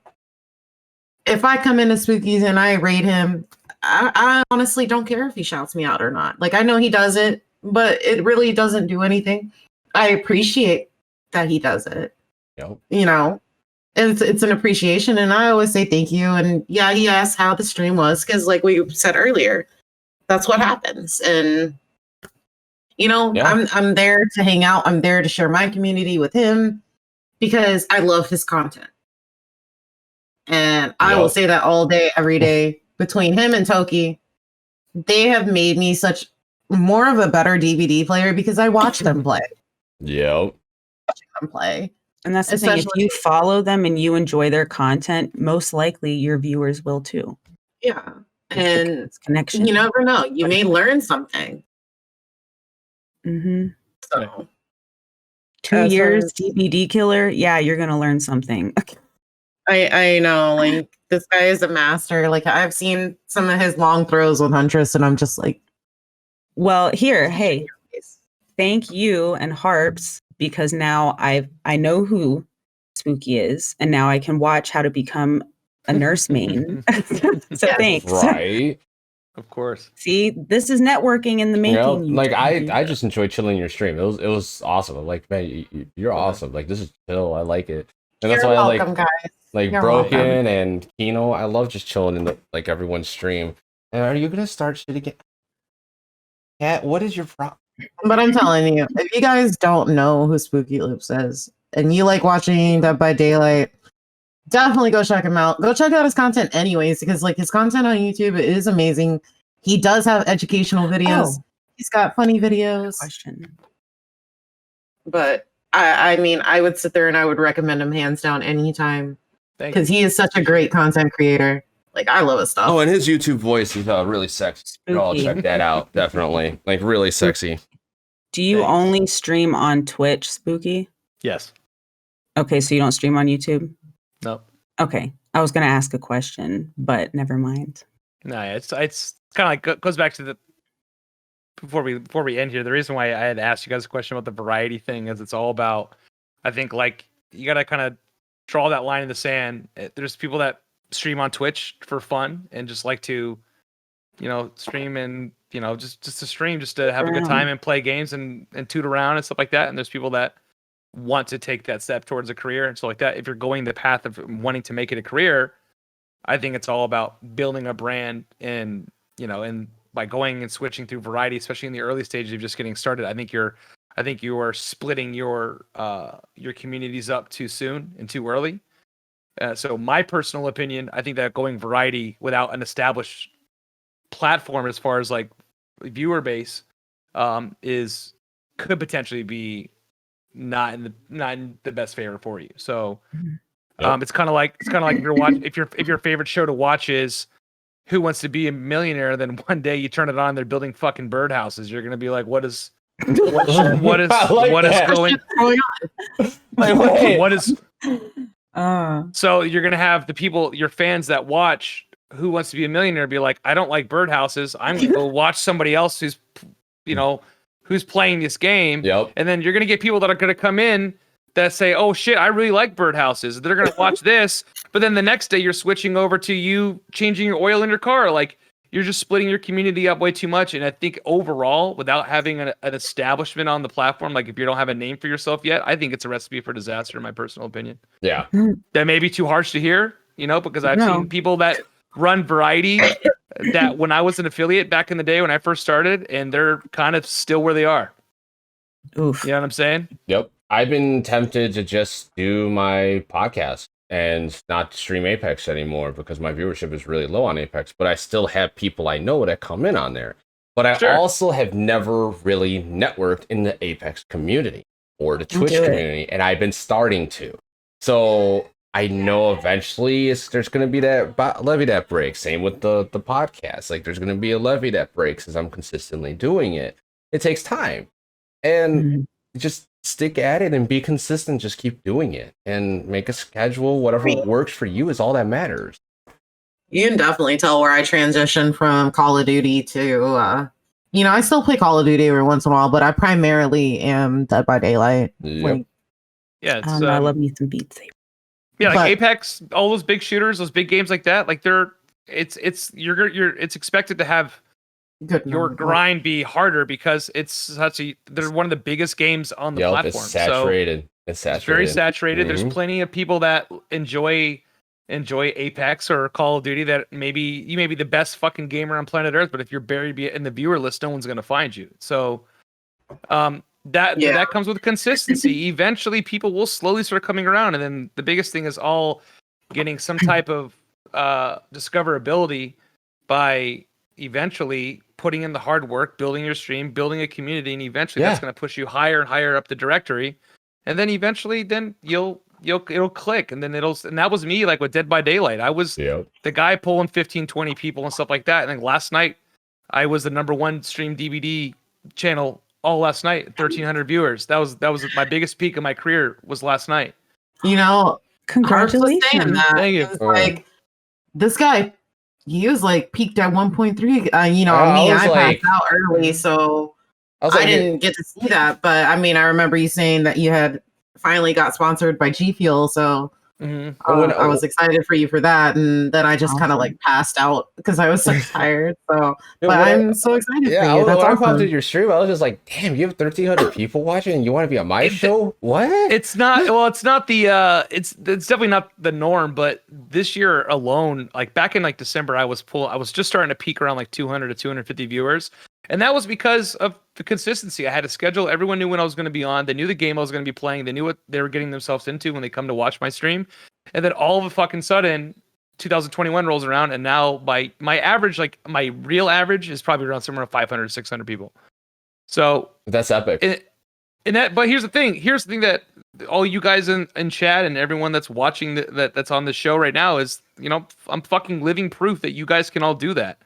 if I come into Spooky's and I raid him, I honestly don't care if he shouts me out or not. Like, I know he does it, but it really doesn't do anything. I appreciate that he does it. Yep. You know, it's an appreciation, and I always say thank you. And yeah, he asked how the stream was because, like we said earlier, that's what happens. And you know, I'm there to hang out. I'm there to share my community with him because I love his content. And I will say that all day, every day. Between him and Toki, they have made me such more of a better DVD player because I watch them play. Yep. Watching them play. And that's the thing. If you follow them and you enjoy their content, most likely your viewers will too. Yeah. And it's connection. You never know. You may learn something. Mm-hmm. So 2 years DVD killer. Yeah, you're gonna learn something. I know, like this guy is a master. Like I've seen some of his long throws with Huntress, and I'm just like, well, here, hey, thank you and Harps, because now I know who Spooky is, and now I can watch how to become a nurse main. So thanks. Right. Of course. See, this is networking in the making. You know, like I just enjoy chilling in your stream. It was awesome. I'm like, man, you're awesome. Like this is chill. I like it. And that's why welcome, I like guys. Like You're Broken welcome. and Kino. I love just chilling in the like everyone's stream. And are you gonna start shit again? Cat, what is your problem? But I'm telling you, if you guys don't know who Spooky Loops is, and you like watching Dead by Daylight, definitely go check him out. Go check out his content anyways, because like his content on YouTube is amazing. He does have educational videos. Oh. He's got funny videos. Question. But I mean, I would sit there and I would recommend him hands down anytime. Because he is such a great content creator. Like, I love his stuff. Oh, and his YouTube voice is really sexy. You all check that out, definitely. Like, really sexy. Do you only stream on Twitch, Spooky? Yes. Okay, so you don't stream on YouTube? No. Okay, I was gonna ask a question, but never mind. No, it's kind of like goes back to the before we end here. The reason why I had asked you guys a question about the variety thing is it's all about. I think like you gotta kind of draw that line in the sand. There's people that stream on Twitch for fun and just like to, you know, stream and you know just to stream, just to have a good time and play games and toot around and stuff like that. And there's people that want to take that step towards a career and stuff like that. If you're going the path of wanting to make it a career, I think it's all about building a brand and you know and by going and switching through variety, especially in the early stages of just getting started. I think you are splitting your communities up too soon and too early. So my personal opinion, I think that going variety without an established platform as far as like viewer base could potentially be not in the best favor for you. So it's kind of like if your favorite show to watch is Who Wants to Be a Millionaire, then one day you turn it on, they're building fucking birdhouses. You're gonna be like, what is going on? So you're gonna have the people, your fans that watch Who Wants to Be a Millionaire, be like, I don't like birdhouses. I'm gonna go watch somebody else who's playing this game. Yep. And then you're gonna get people that are gonna come in that say, oh shit, I really like birdhouses. They're gonna watch this, but then the next day you're switching over to you changing your oil in your car. Like you're just splitting your community up way too much. And I think overall, without having an establishment on the platform, like if you don't have a name for yourself yet, I think it's a recipe for disaster, in my personal opinion. Yeah. That may be too harsh to hear, because I've seen people that run variety that when I was an affiliate back in the day when I first started, and they're kind of still where they are. Oof. You know what I'm saying? Yep. I've been tempted to just do my podcast and not stream Apex anymore because my viewership is really low on Apex, but I still have people I know that come in on there. But I also have never really networked in the Apex community or the Twitch community, and I've been starting to. So I know eventually there's going to be that levy that breaks. Same with the podcast. Like there's going to be a levy that breaks as I'm consistently doing it. It takes time, and just stick at it and be consistent. Just keep doing it and make a schedule. Whatever works for you is all that matters. You can definitely tell where I transitioned from Call of Duty to, I still play Call of Duty every once in a while, but I primarily am Dead by Daylight. Yep. Yeah, it's, I love me some Beat Saber. Yeah, like Apex, all those big shooters, those big games like that, like it's expected to have your grind be harder because they're one of the biggest games on the platform. It's saturated. It's very saturated. There's plenty of people that enjoy Apex or Call of Duty that you may be the best fucking gamer on planet Earth, but if you're buried in the viewer list, no one's gonna find you. So that comes with consistency. Eventually people will slowly start coming around, and then the biggest thing is all getting some type of discoverability by eventually putting in the hard work, building your stream, building a community, and eventually that's going to push you higher and higher up the directory. And then eventually it'll click, and then and that was me, like with Dead by Daylight. I was the guy pulling 15, 20 people and stuff like that. And then last night I was the #1 stream DVD channel all last night, 1,300 viewers. That was my biggest peak of my career was last night. Congratulations. Thank you. Like this guy, he was like peaked at 1.3. I passed out early, so I didn't get to see that. But I mean, I remember you saying that you had finally got sponsored by G Fuel, so I was excited for you for that, and then I just kind of like passed out because I was so tired. So, but I'm so excited for you. That's when awesome. I popped in your stream, I was just like, "Damn, you have 1,300 people watching, and you want to be on my show? What?" It's not. Well, it's not the. It's definitely not the norm. But this year alone, like back in like December, I was just starting to peak around like 200 to 250 viewers. And that was because of the consistency. I had a schedule. Everyone knew when I was going to be on. They knew the game I was going to be playing. They knew what they were getting themselves into when they come to watch my stream. And then all of a fucking sudden, 2021 rolls around, and now my average, like my real average, is probably around somewhere around 500, 600 people. So that's epic. But here's the thing. Here's the thing that all you guys in chat and everyone that's watching that's on the show right now is, I'm fucking living proof that you guys can all do that.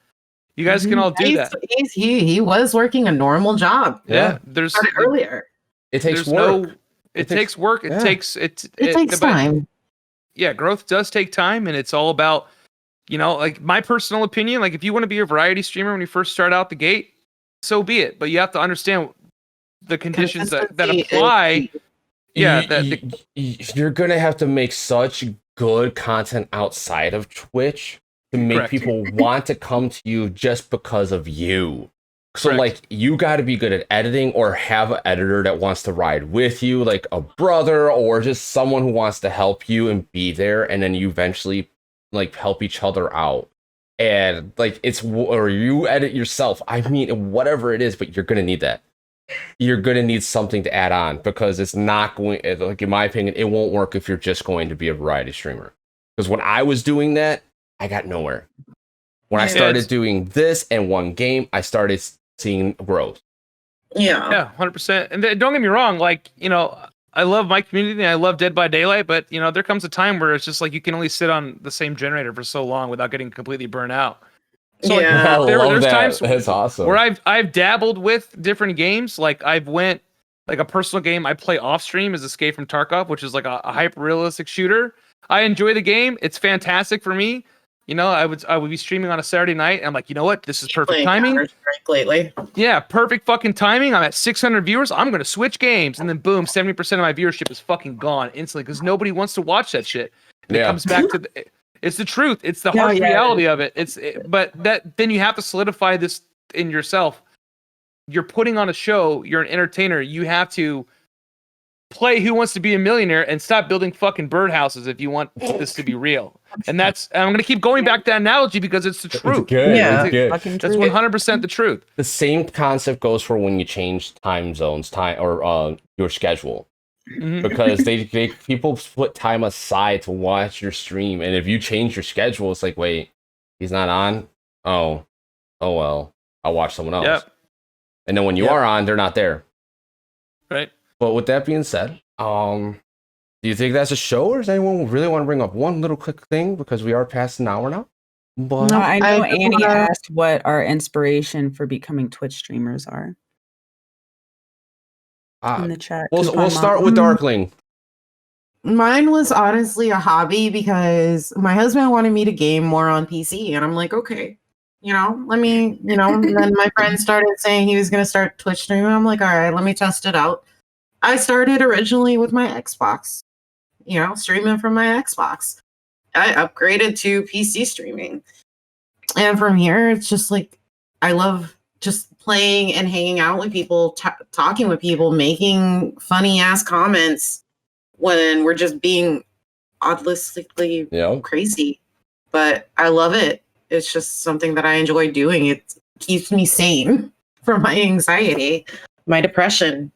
You guys can all do that. He was working a normal job. Yeah, started earlier. It takes work. It takes work. It takes time. Yeah, growth does take time, and it's all about, like my personal opinion. Like if you want to be a variety streamer when you first start out the gate, so be it. But you have to understand the conditions that apply. You're gonna have to make such good content outside of Twitch to make people want to come to you just because of you. So like you got to be good at editing, or have an editor that wants to ride with you, like a brother or just someone who wants to help you and be there, and then you eventually like help each other out. And like or you edit yourself. I mean, whatever it is, but you're gonna need that. You're gonna need something to add on, because it's not going, like in my opinion, it won't work if you're just going to be a variety streamer. Because when I was doing that, I got nowhere. When I started doing this and one game, I started seeing growth. Yeah, 100%. And don't get me wrong, like, I love my community and I love Dead by Daylight, but there comes a time where it's just like you can only sit on the same generator for so long without getting completely burnt out. So there's times that's awesome. Where I've dabbled with different games. Like I've went, like a personal game I play off stream is Escape from Tarkov, which is like a hyper realistic shooter. I enjoy the game. It's fantastic for me. I would be streaming on a Saturday night, and I'm like, you know what? This is perfect timing. Lately. Yeah, perfect fucking timing. I'm at 600 viewers. I'm going to switch games. And then boom, 70% of my viewership is fucking gone instantly because nobody wants to watch that shit. And it comes back to it's the truth. It's the harsh reality of it. But then you have to solidify this in yourself. You're putting on a show. You're an entertainer. You have to play Who Wants to Be a Millionaire and stop building fucking birdhouses if you want this to be real. And I'm going to keep going back to that analogy because it's the truth. It's good. Yeah. It's good. That's 100% the truth. The same concept goes for when you change time zones, or your schedule, because people put time aside to watch your stream, and if you change your schedule, it's like, wait, he's not on. Oh well, I'll watch someone else. Yep. And then when you are on, they're not there. Right. But with that being said, Do you think that's a show, or does anyone really want to bring up one little quick thing, because we are past an hour now? But No, I know Annie asked what our inspiration for becoming Twitch streamers are. In the chat. We'll start with Darkling. Mine was honestly a hobby because my husband wanted me to game more on PC, and I'm like, okay, let me, and then my friend started saying he was going to start Twitch streaming. I'm like, all right, let me test it out. I started originally with my Xbox, streaming from my Xbox. I upgraded to PC streaming. And from here, it's just like, I love just playing and hanging out with people, talking with people, making funny ass comments when we're just being oddly crazy. But I love it. It's just something that I enjoy doing. It keeps me sane from my anxiety, my depression,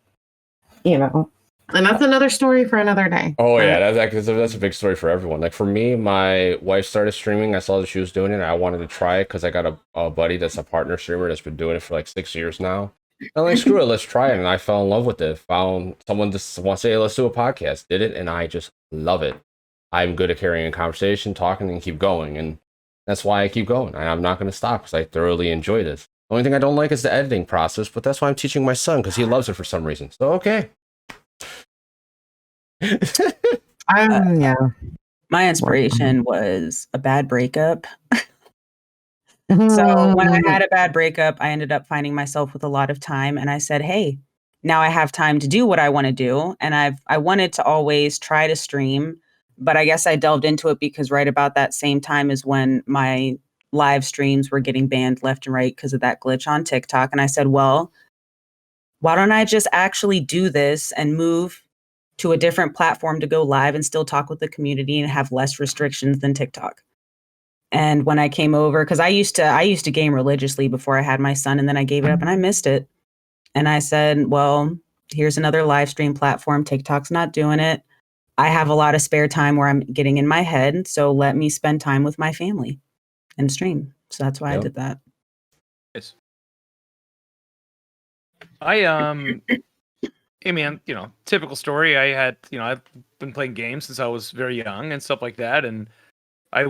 And that's another story for another day. Oh yeah, that's a big story for everyone. Like for me, my wife started streaming. I saw that she was doing it. I wanted to try it because I got a buddy that's a partner streamer that's been doing it for like 6 years now. I'm like, screw it, let's try it. And I fell in love with it. Found someone just wants to say, hey, let's do a podcast. Did it, and I just love it. I'm good at carrying a conversation, talking, and keep going. And that's why I keep going. I'm not going to stop because I thoroughly enjoy this. The only thing I don't like is the editing process, but that's why I'm teaching my son because he loves it for some reason. So okay. My inspiration was a bad breakup. So when I had a bad breakup, I ended up finding myself with a lot of time, and I said, hey, now I have time to do what I want to do. And I wanted to always try to stream, but I guess I delved into it because right about that same time is when my live streams were getting banned left and right because of that glitch on TikTok. And I said, well, why don't I just actually do this and move to a different platform to go live and still talk with the community and have less restrictions than TikTok. And when I came over, because I used to game religiously before I had my son, and then I gave it up and I missed it. And I said, well, here's another live stream platform. TikTok's not doing it. I have a lot of spare time where I'm getting in my head. So let me spend time with my family and stream. So that's why I did that. Yes. I mean, typical story. I had, I've been playing games since I was very young and stuff like that. And I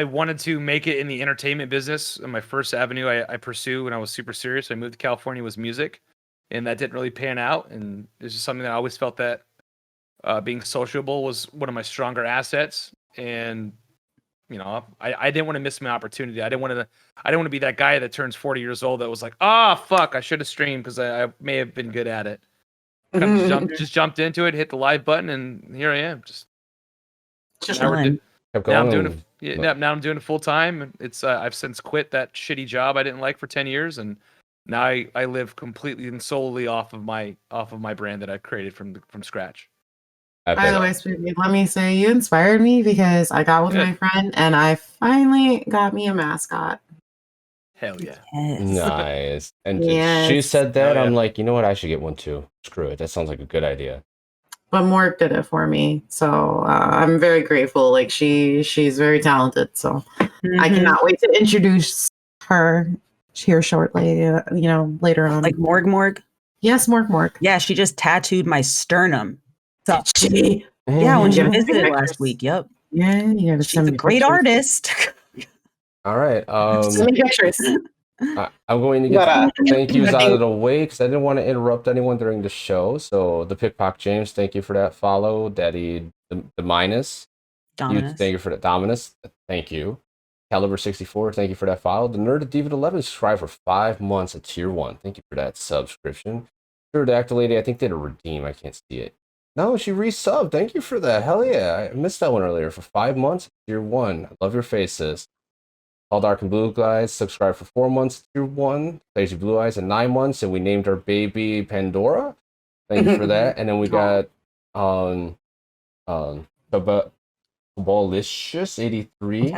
wanted to make it in the entertainment business. And my first avenue I pursued when I was super serious. I moved to California was music, and that didn't really pan out. And it's just something that I always felt that being sociable was one of my stronger assets. And I didn't want to miss my opportunity. I didn't want to be that guy that turns 40 years old that was like, fuck, I should have streamed because I may have been good at it. Just jumped into it, hit the live button, and here I am. Just chilling. Now I'm doing it. Now I'm doing it full time. It's I've since quit that shitty job I didn't like for 10 years, and now I live completely and solely off of my brand that I created from scratch. By the way, Spooky, let me say you inspired me because I got with my friend and I finally got me a mascot. Hell yeah. Yes. Nice. And she said that, I'm like, you know what? I should get one too. Screw it. That sounds like a good idea. But Mork did it for me. So I'm very grateful. Like she's very talented. So I cannot wait to introduce her here shortly, later on. Like Morg? Yes, Mork. Yeah, she just tattooed my sternum. So she? Yeah, when she visited last week. Yep. Yeah, she's a great artist. All right. Send me pictures. I'm going to get thank yous out of the way because I didn't want to interrupt anyone during the show. So the Pickpock James, thank you for that follow. Daddy the Minus. Dominus. Thank you for that. Dominus. Thank you. Caliber 64, thank you for that follow. The Nerd of David 11 subscribed for 5 months at tier 1. Thank you for that subscription. Pterodactyl Lady, I think they had a redeem. I can't see it. No, she resubbed. Thank you for that. Hell yeah. I missed that one earlier. For 5 months, tier 1. I love your faces. All Dark and Blue Guys subscribed for 4 months, tier 1. Lazy Blue Eyes at 9 months, and we named our baby Pandora. Thank you for that. And then we got Tabalicious 83.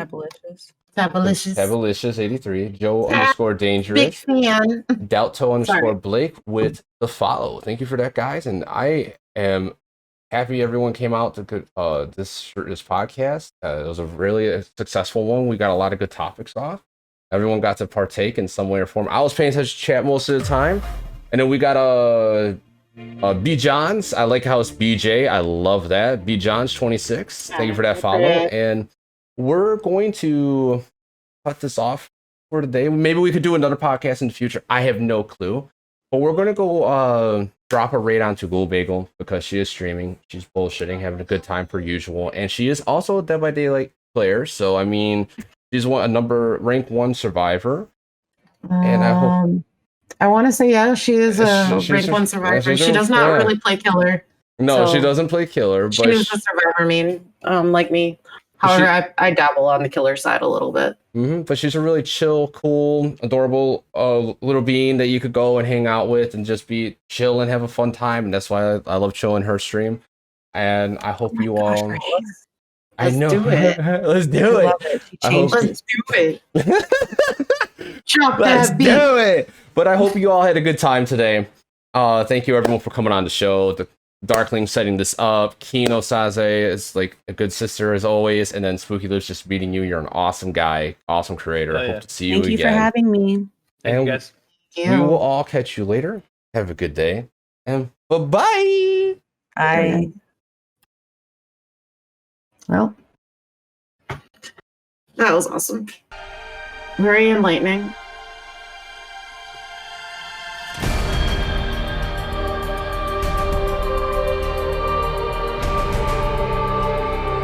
Tabalicious 83. Joe underscore Dangerous. Big fan. Doubto underscore Blake with the follow. Thank you for that, guys. And I am happy everyone came out to this podcast. It was a really successful one. We got a lot of good topics off. Everyone got to partake in some way or form. I was paying attention to chat most of the time. And then we got B Johns, I like how it's BJ. I love that. B Johns 26. Thank you for that follow. And we're going to cut this off for today. Maybe we could do another podcast in the future. I have no clue. But we're going to go drop a raid onto Ghoul Bagel because she is streaming. She's bullshitting, having a good time per usual. And she is also a Dead by Daylight player. So, I mean, she's rank 1 survivor. And I hope... I want to say, yeah, she is a rank 1 survivor. She does not really play killer. No, so she doesn't play killer. She is a survivor main, like me. However, I dabble on the killer side a little bit. But she's a really chill, cool, adorable little being that you could go and hang out with and just be chill and have a fun time. And that's why I love chilling her stream. And I hope you all... Let's do it. Let's do it. Let's do it. Let's do it. But I hope you all had a good time today. Thank you everyone for coming on the show. The Darkling setting this up. Kino Saze is like a good sister as always. And then Spooky Loops just meeting you. You're an awesome guy, awesome creator. I hope to see you again. Thank you for having me. Thank you guys. We will all catch you later. Have a good day. And bye-bye. Bye. Well, that was awesome. Very enlightening.